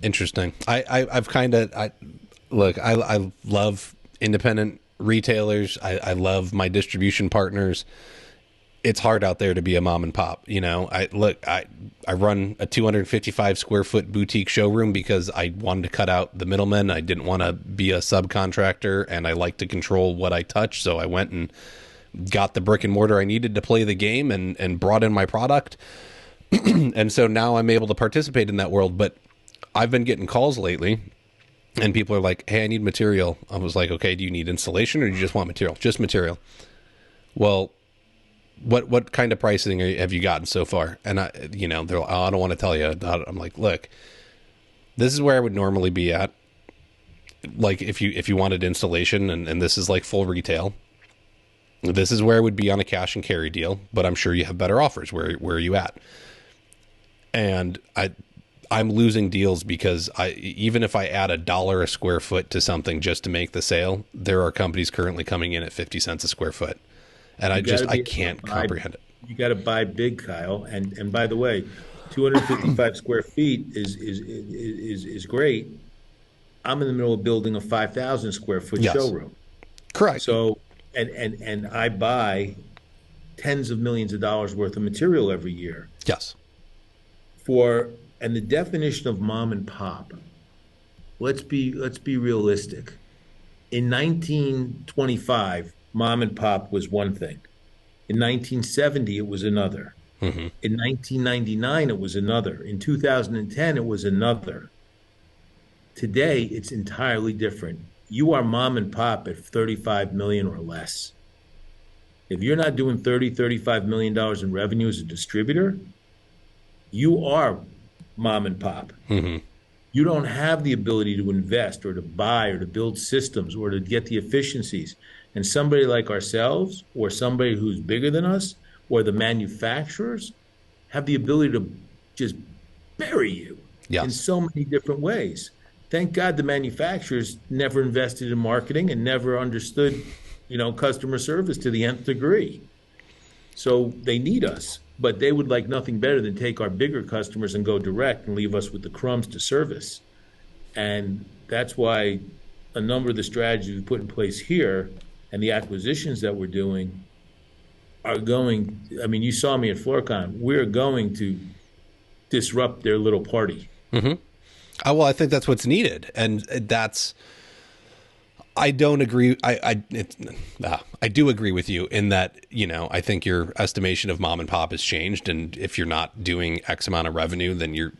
Interesting. I've kind of, look, I love independent retailers. I love my distribution partners. It's hard out there to be a mom and pop. I run a 255 square foot boutique showroom because I wanted to cut out the middlemen. I didn't want to be a subcontractor, and I like to control what I touch. So I went and got the brick and mortar I needed to play the game and brought in my product. And so now I'm able to participate in that world. But I've been getting calls lately, and people are like, "Hey, I need material." I was like, "Okay, do you need installation or do you just want material?" "Just material." "Well, what kind of pricing have you gotten so far?" And they're like, "Oh, I don't want to tell you." I'm like, "Look, this is where I would normally be at. Like if you wanted installation and this is like full retail, this is where I would be on a cash and carry deal, but I'm sure you have better offers. Where are you at?" And I'm losing deals because even if I add $1 a square foot to something just to make the sale, there are companies currently coming in at 50 cents a square foot. And I can't comprehend it. You got to buy big, Kyle. And by the way, 255 square feet is great. I'm in the middle of building a 5,000 square foot showroom. Correct. So, and I buy tens of millions of dollars worth of material every year. Yes. And the definition of mom and pop, let's be realistic. In 1925, mom and pop was one thing. In 1970, it was another. Mm-hmm. In 1999, it was another. In 2010, it was another. Today, it's entirely different. You are mom and pop at 35 million or less. If you're not doing $35 million in revenue as a distributor, you are mom and pop. Mm-hmm. You don't have the ability to invest or to buy or to build systems or to get the efficiencies. And somebody like ourselves or somebody who's bigger than us or the manufacturers have the ability to just bury you in so many different ways. Thank God the manufacturers never invested in marketing and never understood, customer service to the nth degree. So they need us. But they would like nothing better than take our bigger customers and go direct and leave us with the crumbs to service. And that's why a number of the strategies we put in place here and the acquisitions that we're doing are going, you saw me at FloorCon, we're going to disrupt their little party. Mm-hmm. Well, I think that's what's needed. And I don't agree. I do agree with you in that, I think your estimation of mom and pop has changed. And if you're not doing X amount of revenue, then you're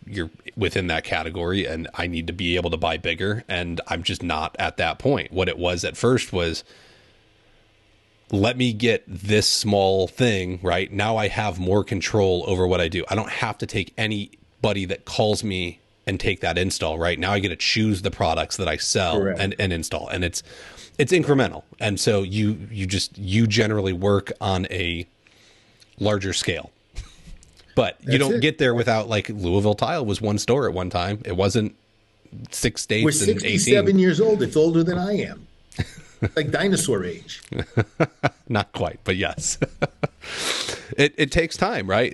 within that category. And I need to be able to buy bigger. And I'm just not at that point. What it was at first was, let me get this small thing right now. I have more control over what I do. I don't have to take anybody that calls me and take that install. Right now I get to choose the products that I sell and install, and it's incremental. And so you generally work on a larger scale, but you don't get there without, like, Louisville Tile was one store at one time. It wasn't 6 We're states and 67 18. years old. It's older than I am. Like dinosaur age. Not quite, but yes. It takes time, right?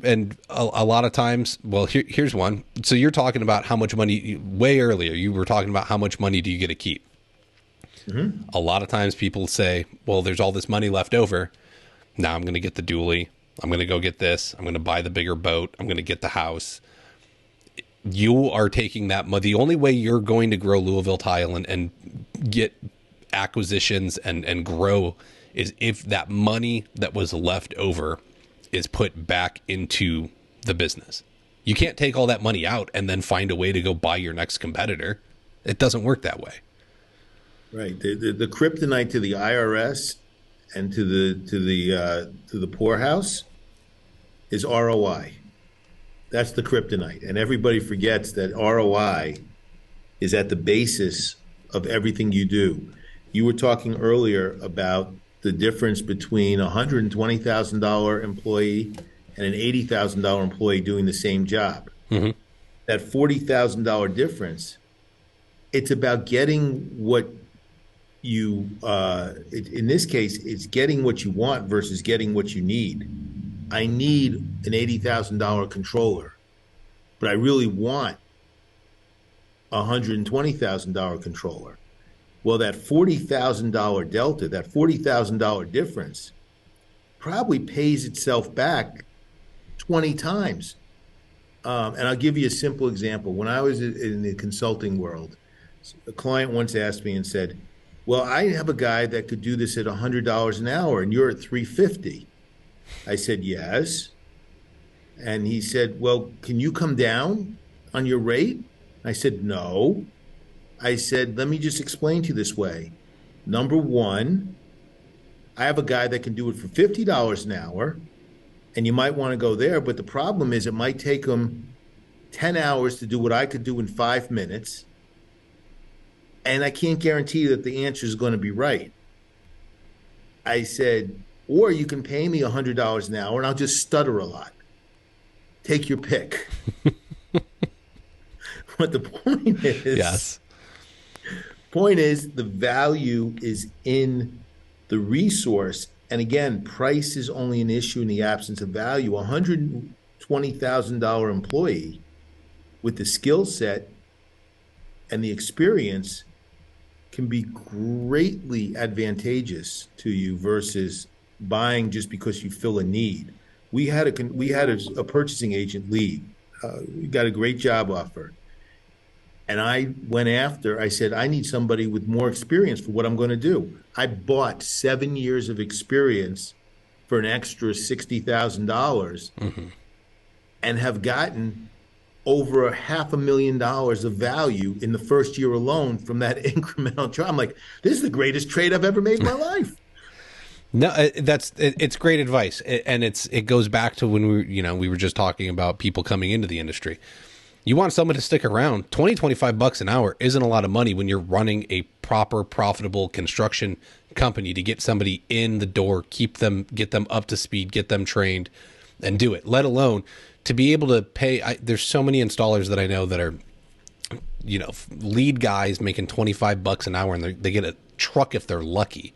And a lot of times, well, here's one. So you're talking about how much money, way earlier, you were talking about how much money do you get to keep? Mm-hmm. A lot of times people say, well, there's all this money left over. Now I'm going to get the dually. I'm going to go get this. I'm going to buy the bigger boat. I'm going to get the house. You are taking that money. The only way you're going to grow Louisville Tile and get acquisitions and grow is if that money that was left over is put back into the business. You can't take all that money out and then find a way to go buy your next competitor. It doesn't work that way. Right. The kryptonite to the IRS and to the poorhouse is ROI. That's the kryptonite. And everybody forgets that ROI is at the basis of everything you do. You were talking earlier about the difference between a $120,000 employee and an $80,000 employee doing the same job. Mm-hmm. That $40,000 difference, it's about getting what you, in this case, it's getting what you want versus getting what you need. I need an $80,000 controller, but I really want a $120,000 controller. Well, that $40,000 delta, that $40,000 difference probably pays itself back 20 times. And I'll give you a simple example. When I was in the consulting world, a client once asked me and said, well, I have a guy that could do this at $100 an hour and you're at $350. I said, yes. And he said, well, can you come down on your rate? I said, no. I said, let me just explain to you this way. Number one, I have a guy that can do it for $50 an hour, and you might want to go there. But the problem is it might take him 10 hours to do what I could do in 5 minutes. And I can't guarantee that the answer is going to be right. I said, or you can pay me $100 an hour and I'll just stutter a lot. Take your pick. But the point is, yes. Point is, the value is in the resource. And again, price is only an issue in the absence of value. A $120,000 employee with the skill set and the experience can be greatly advantageous to you versus buying just because you fill a need. We had a purchasing agent lead. We got a great job offer. And I said, I need somebody with more experience for what I'm going to do. I bought 7 years of experience for an extra $60,000 and have gotten over $500,000 of value in the first year alone from that incremental trade. I'm like, this is the greatest trade I've ever made in my life. No, it's great advice. And it goes back to when we were just talking about people coming into the industry. You want someone to stick around. $20-25 an hour isn't a lot of money when you're running a proper, profitable construction company to get somebody in the door, get them up to speed, get them trained, and do it. Let alone to be able to pay. There's so many installers that I know that are, lead guys making $25 an hour, and they get a truck if they're lucky.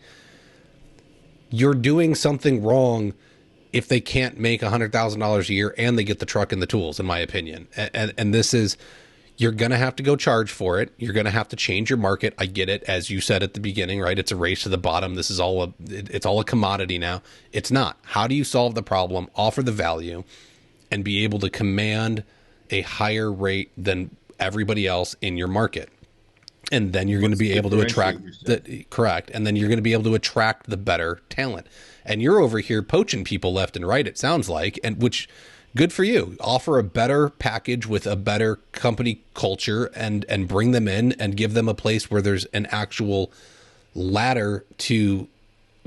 You're doing something wrong if they can't make $100,000 a year and they get the truck and the tools, in my opinion. And this is, you're going to have to go charge for it. You're going to have to change your market. I get it. As you said at the beginning, right? It's a race to the bottom. This is it's all a commodity now. It's not. How do you solve the problem, offer the value, and be able to command a higher rate than everybody else in your market? And then you're going to be able to attract correct. And then you're going to be able to attract the better talent. And you're over here poaching people left and right, it sounds like, and which good for you. Offer a better package with a better company culture and bring them in and give them a place where there's an actual ladder to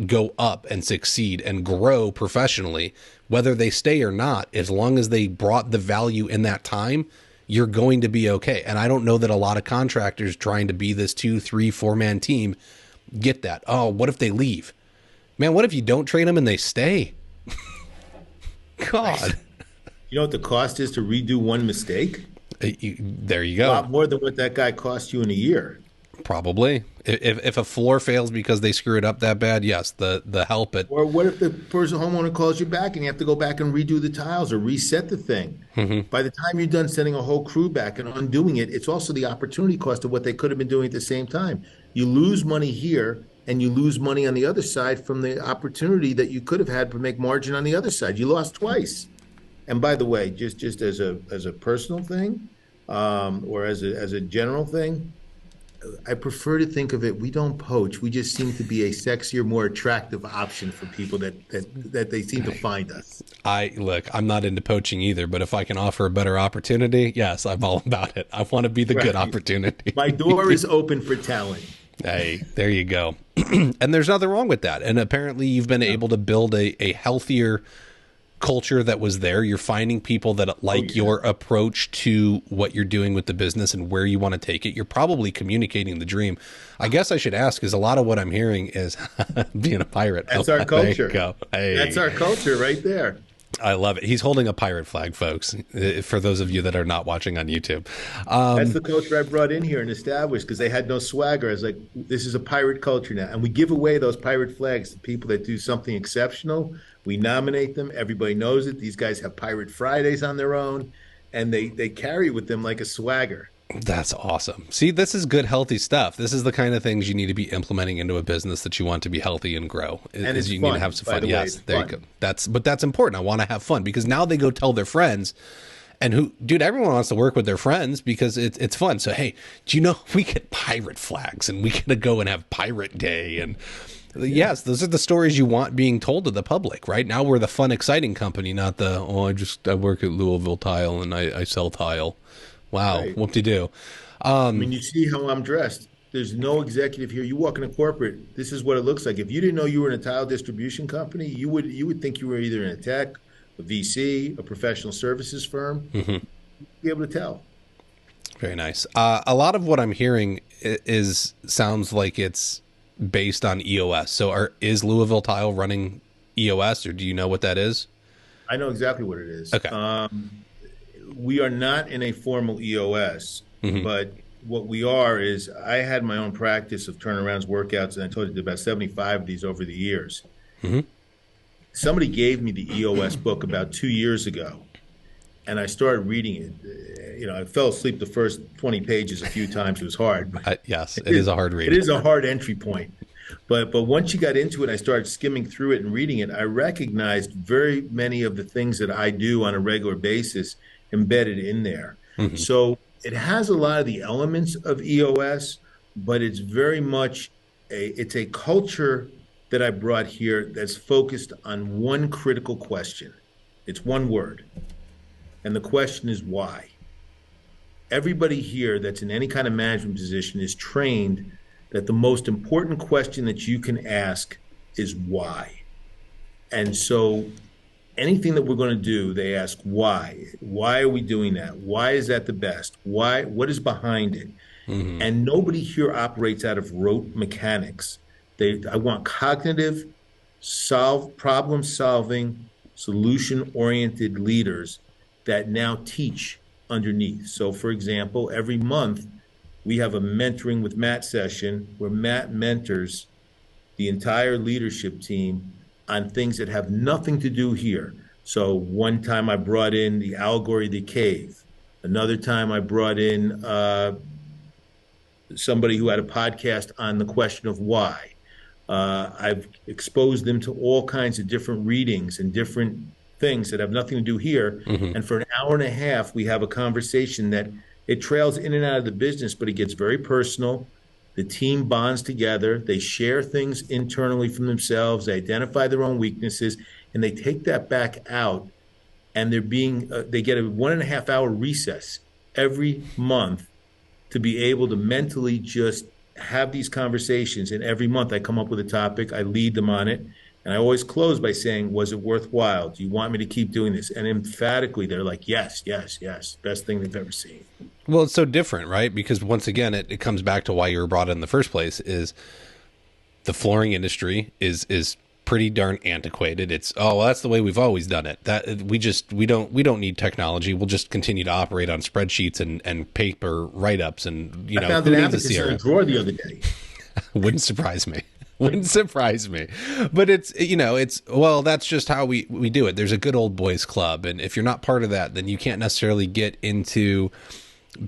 go up and succeed and grow professionally, whether they stay or not. As long as they brought the value in that time, you're going to be okay. And I don't know that a lot of contractors trying to be this 2, 3, 4-man team get that. Oh, what if they leave? Man, what if you don't train them and they stay? God. You know what the cost is to redo one mistake? There you A go. lot more than what that guy cost you in a year. Probably. If a floor fails because they screw it up that bad, yes, the help it. Or what if the person homeowner calls you back and you have to go back and redo the tiles or reset the thing? By the time you're done sending a whole crew back and undoing it, it's also the opportunity cost of what they could have been doing at the same time. You lose money here and you lose money on the other side from the opportunity that you could have had to make margin on the other side. You lost twice. And by the way, just as a personal thing, or as a general thing, I prefer to think of it, we don't poach. We just seem to be a sexier, more attractive option for people that they seem to find us. Look, I'm not into poaching either, but if I can offer a better opportunity, yes, I'm all about it. I want to be the good opportunity. My door is open for talent. Hey, there you go. And there's nothing wrong with that. And apparently you've been able to build a healthier culture that was there. You're finding people that like your approach to what you're doing with the business and where you want to take it. You're probably communicating the dream. I guess I should ask, is a lot of what I'm hearing is being a pirate. That's our culture. There you go. Hey. That's our culture right there. I love it. He's holding a pirate flag, folks, for those of you that are not watching on YouTube. That's the culture I brought in here and established because they had no swagger. I was like, this is a pirate culture now. And we give away those pirate flags to people that do something exceptional. We nominate them. Everybody knows it. These guys have Pirate Fridays on their own, and they carry with them like a swagger. That's awesome. See, this is good, healthy stuff. This is the kind of things you need to be implementing into a business that you want to be healthy and grow. And it's you fun, need to have some by fun. the way, Yes, it's there fun. you go. But that's important. I want to have fun because now they go tell their friends. And dude, everyone wants to work with their friends because it's fun. So, hey, do you know we get pirate flags and we get to go and have Pirate Day? And yes, those are the stories you want being told to the public, right? Now we're the fun, exciting company, not the, I work at Louisville Tile and I sell tile. Wow, Right. whoop-de-doo. I mean, you see how I'm dressed. There's no executive here. You walk in a corporate, this is what it looks like. If you didn't know you were in a tile distribution company, you would think you were either in a tech, a VC, a professional services firm. You'd be able to tell. Very nice. A lot of what I'm hearing sounds like it's based on EOS. So is Louisville Tile running EOS, or do you know what that is? I know exactly what it is. Okay. We are not in a formal EOS, but what we are is I had my own practice of turnarounds, workouts, and I told you about 75 of these over the years. Somebody gave me the EOS book about 2 years ago, and I started reading it. You know, I fell asleep the first 20 pages a few times. It was hard. But yes, it is a hard read. It is a hard entry point. But once you got into it, I started skimming through it and reading it. I recognized very many of the things that I do on a regular basis embedded in there. So it has a lot of the elements of EOS, but it's very much it's a culture that I brought here that's focused on one critical question. It's one word. And the question is why. Everybody here that's in any kind of management position is trained that the most important question that you can ask is why. And so anything that we're going to do, they ask why. Why are we doing that? Why is that the best? Why? What is behind it? And nobody here operates out of rote mechanics. I want cognitive, problem-solving, solution-oriented leaders that now teach underneath. So, for example, every month we have a mentoring with Matt session where Matt mentors the entire leadership team on things that have nothing to do here. So one time I brought in the allegory of the cave. Another time I brought in somebody who had a podcast on the question of why. I've exposed them to all kinds of different readings and different things that have nothing to do here. And for an hour and a half, we have a conversation that it trails in and out of the business, but it gets very personal. The team bonds together. They share things internally from themselves. They identify their own weaknesses, and they take that back out. And they get a 1.5 hour recess every month to be able to mentally just have these conversations. And every month I come up with a topic, I lead them on it. And I always close by saying, was it worthwhile? Do you want me to keep doing this? And emphatically, they're like, yes, yes, yes. Best thing they've ever seen. Well, it's so different, right? Because once again, it comes back to why you were brought in the first place is the flooring industry is pretty darn antiquated. It's, oh, well, that's the way we've always done it. That we don't need technology. We'll just continue to operate on spreadsheets and paper write-ups, and I found an abacus in a drawer the other day. Wouldn't surprise me. Wouldn't surprise me. But it's, well, that's just how we do it. There's a good old boys club, and if you're not part of that, then you can't necessarily get into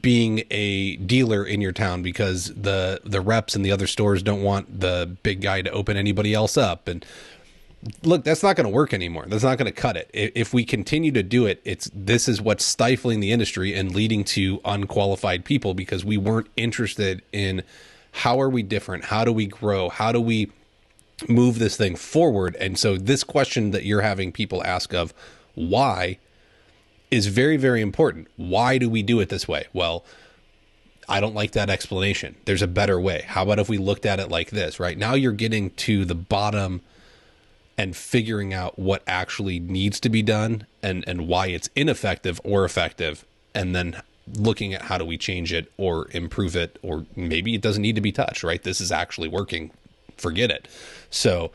being a dealer in your town, because the reps and the other stores don't want the big guy to open anybody else up. And look, that's not going to work anymore. That's not going to cut it. If we continue to do it, this is what's stifling the industry and leading to unqualified people, because we weren't interested in how are we different? How do we grow? How do we move this thing forward? And so this question that you're having people ask of why is very, very important. Why do we do it this way? Well, I don't like that explanation. There's a better way. How about if we looked at it like this, right? Now you're getting to the bottom and figuring out what actually needs to be done and why it's ineffective or effective, and then looking at how do we change it or improve it, or maybe it doesn't need to be touched, right? This is actually working. Forget it. So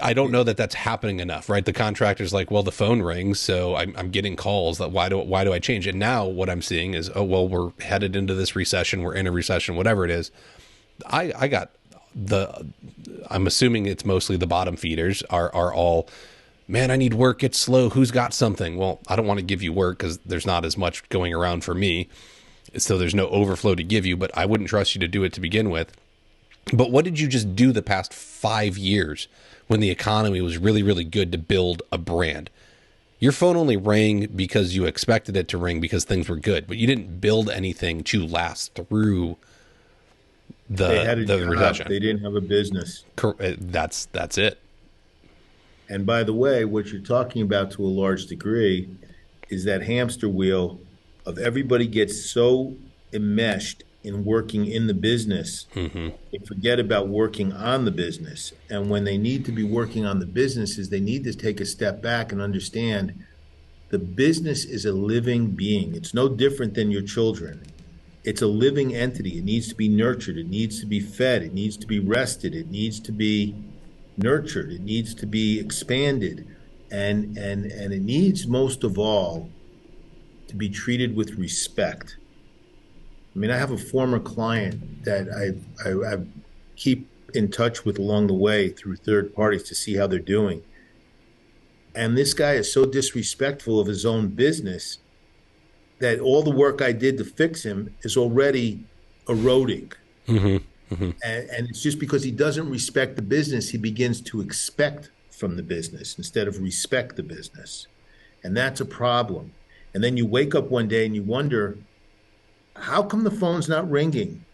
I don't know that that's happening enough, right? The contractor's like, well, the phone rings, so I'm getting calls. That why do I change it? Now what I'm seeing is, oh, well, we're headed into this recession. We're in a recession, whatever it is. I got I'm assuming it's mostly the bottom feeders are all, man, I need work. It's slow. Who's got something? Well, I don't want to give you work because there's not as much going around for me. So there's no overflow to give you, but I wouldn't trust you to do it to begin with. But what did you just do the past 5 years when the economy was really, really good to build a brand? Your phone only rang because you expected it to ring because things were good, but you didn't build anything to last through the recession. They didn't have a business. That's it. And by the way, what you're talking about to a large degree is that hamster wheel of everybody gets so enmeshed in working in the business, they forget about working on the business. And when they need to be working on the businesses, they need to take a step back and understand the business is a living being. It's no different than your children. It's a living entity. It needs to be nurtured. It needs to be fed. It needs to be rested. It needs to be nurtured. It needs to be expanded. And it needs, most of all, to be treated with respect. I mean, I have a former client that I keep in touch with along the way through third parties to see how they're doing. And this guy is so disrespectful of his own business that all the work I did to fix him is already eroding. And it's just because he doesn't respect the business, he begins to expect from the business instead of respect the business. And that's a problem. And then you wake up one day and you wonder, how come the phone's not ringing?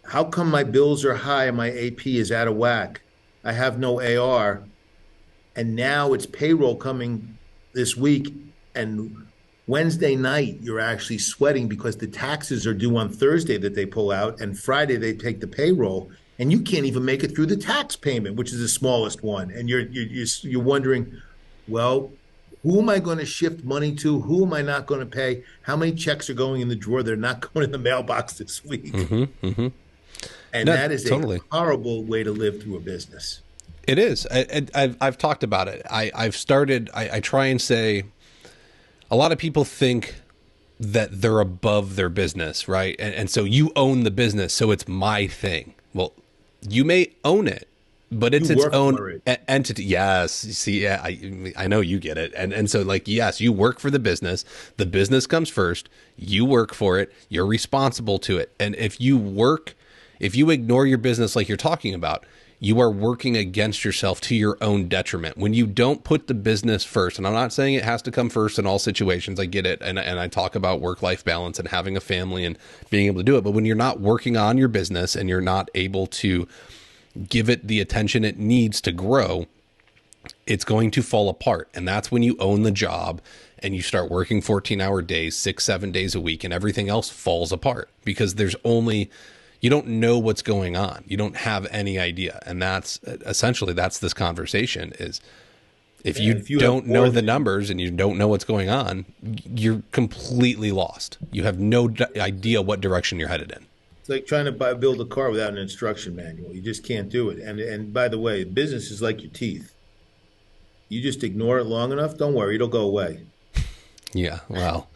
How come my bills are high and my AP is out of whack? I have no AR. And now it's payroll coming this week, and Wednesday night you're actually sweating because the taxes are due on Thursday that they pull out, and Friday they take the payroll, and you can't even make it through the tax payment, which is the smallest one. And you're wondering, well, who am I going to shift money to? Who am I not going to pay? How many checks are going in the drawer? They're not going in the mailbox this week. And that is totally a horrible way to live through a business. It is. I've talked about it. I try and say, a lot of people think that they're above their business, right? And so you own the business, so it's my thing. Well, you may own it, but it's its own entity. Yes. See, yeah, I know you get it. And so, like, yes, you work for the business comes first, you work for it, you're responsible to it. And if you ignore your business like you're talking about, you are working against yourself to your own detriment. When you don't put the business first, and I'm not saying it has to come first in all situations, I get it. And I talk about work-life balance and having a family and being able to do it. But when you're not working on your business and you're not able to give it the attention it needs to grow, it's going to fall apart. And that's when you own the job and you start working 14-hour days, 6-7 days a week, and everything else falls apart because you don't know what's going on. You don't have any idea. And that's essentially, that's this conversation is if you don't know the numbers and you don't know what's going on, you're completely lost. You have no idea what direction you're headed in. It's like trying to build a car without an instruction manual. You just can't do it. And by the way, business is like your teeth. You just ignore it long enough, don't worry, it'll go away. Yeah, well,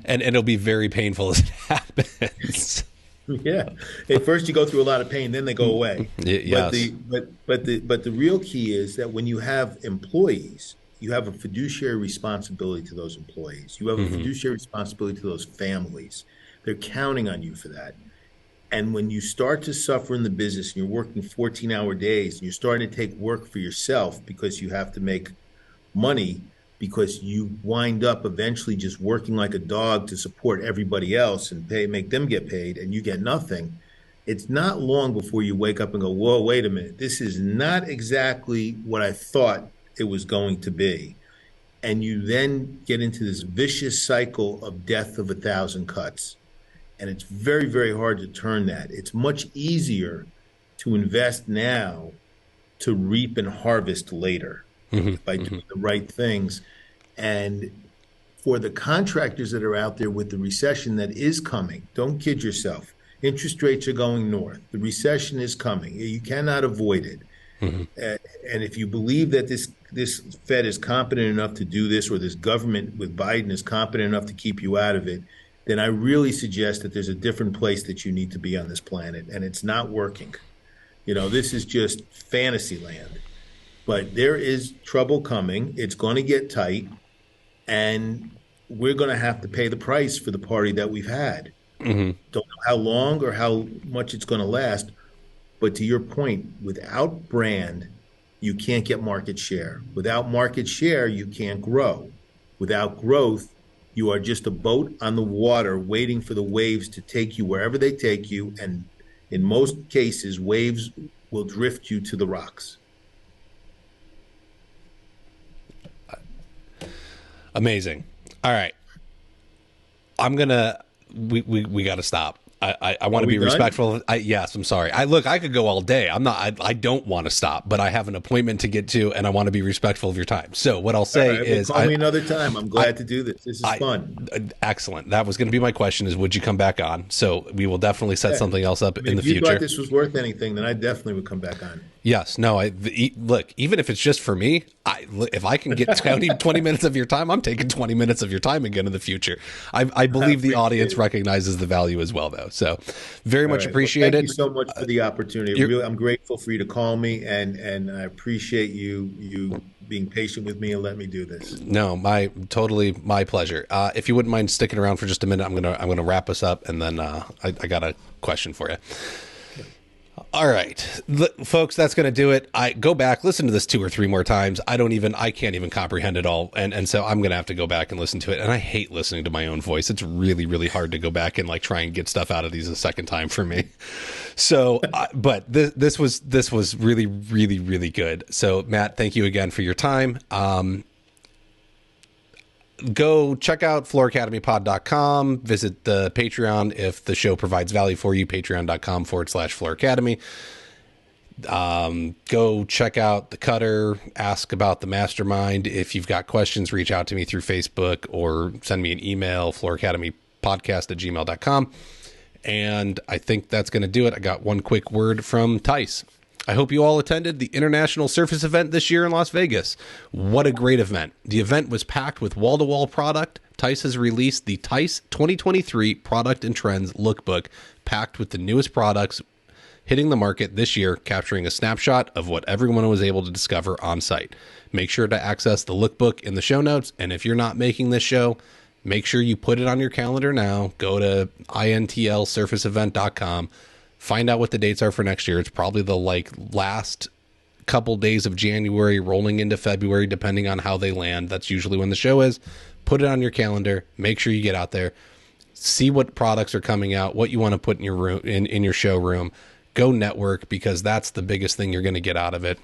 and it'll be very painful as it happens. Yeah. At first you go through a lot of pain, then they go away. Yes. But the real key is that when you have employees, you have a fiduciary responsibility to those employees. You have a fiduciary responsibility to those families. They're counting on you for that. And when you start to suffer in the business and you're working 14-hour days and you're starting to take work for yourself because you have to make money, because you wind up eventually just working like a dog to support everybody else and make them get paid, and you get nothing, it's not long before you wake up and go, whoa, wait a minute, this is not exactly what I thought it was going to be. And you then get into this vicious cycle of death of 1,000 cuts. And it's very, very hard to turn that. It's much easier to invest now to reap and harvest later by doing the right things. And for the contractors that are out there with the recession that is coming, don't kid yourself. Interest rates are going north. The recession is coming. You cannot avoid it. And if you believe that this Fed is competent enough to do this, or this government with Biden is competent enough to keep you out of it, then I really suggest that there's a different place that you need to be on this planet, and it's not working. This is just fantasy land. But there is trouble coming. It's going to get tight, and we're going to have to pay the price for the party that we've had. Don't know how long or how much it's going to last, but to your point, without brand, you can't get market share. Without market share, you can't grow. Without growth, you are just a boat on the water waiting for the waves to take you wherever they take you. And in most cases, waves will drift you to the rocks. Amazing. All right. We got to stop. I want to be respectful. Yes, I'm sorry. I could go all day. I don't want to stop, but I have an appointment to get to, and I want to be respectful of your time. So what I'll say is, call me another time. I'm glad to do this. This is fun. Excellent. That was going to be my question: is would you come back on? So we will definitely set something else up in the future. If you thought this was worth anything, then I definitely would come back on. Yes. No. Look. Even if it's just for me, if I can get 20 minutes of your time, I'm taking 20 minutes of your time again in the future. I believe the audience recognizes the value as well, though. So very much appreciate it. Thank you so much for the opportunity. I'm grateful for you to call me, and I appreciate you being patient with me and letting me do this. No, totally my pleasure. If you wouldn't mind sticking around for just a minute, I'm gonna wrap us up, and then I got a question for you. All right, folks, that's going to do it. I go back, listen to this 2 or 3 more times. I can't even comprehend it all. And so I'm going to have to go back and listen to it. And I hate listening to my own voice. It's really, really hard to go back and try and get stuff out of these a second time for me. So, but this was really, really, really good. So Matt, thank you again for your time. Go check out flooracademypod.com. Visit the Patreon if the show provides value for you, patreon.com/flooracademy. Go check out the Cutter, ask about the mastermind. If you've got questions, reach out to me through Facebook or send me an email, flooracademypodcast@gmail.com. And I think that's going to do it. I got one quick word from Tice. I hope you all attended the International Surface event this year in Las Vegas. What a great event. The event was packed with wall-to-wall product. Tice has released the Tice 2023 Product and Trends Lookbook, packed with the newest products hitting the market this year, capturing a snapshot of what everyone was able to discover on site. Make sure to access the lookbook in the show notes, and if you're not making this show, make sure you put it on your calendar now. Go to intlsurfaceevent.com. Find out what the dates are for next year. It's probably the last couple days of January rolling into February, depending on how they land. That's usually when the show is. Put it on your calendar. Make sure you get out there. See what products are coming out, what you want to put in your room, in your showroom. Go network, because that's the biggest thing you're going to get out of it.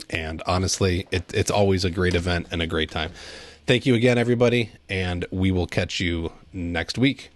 And honestly, it's always a great event and a great time. Thank you again, everybody, and we will catch you next week.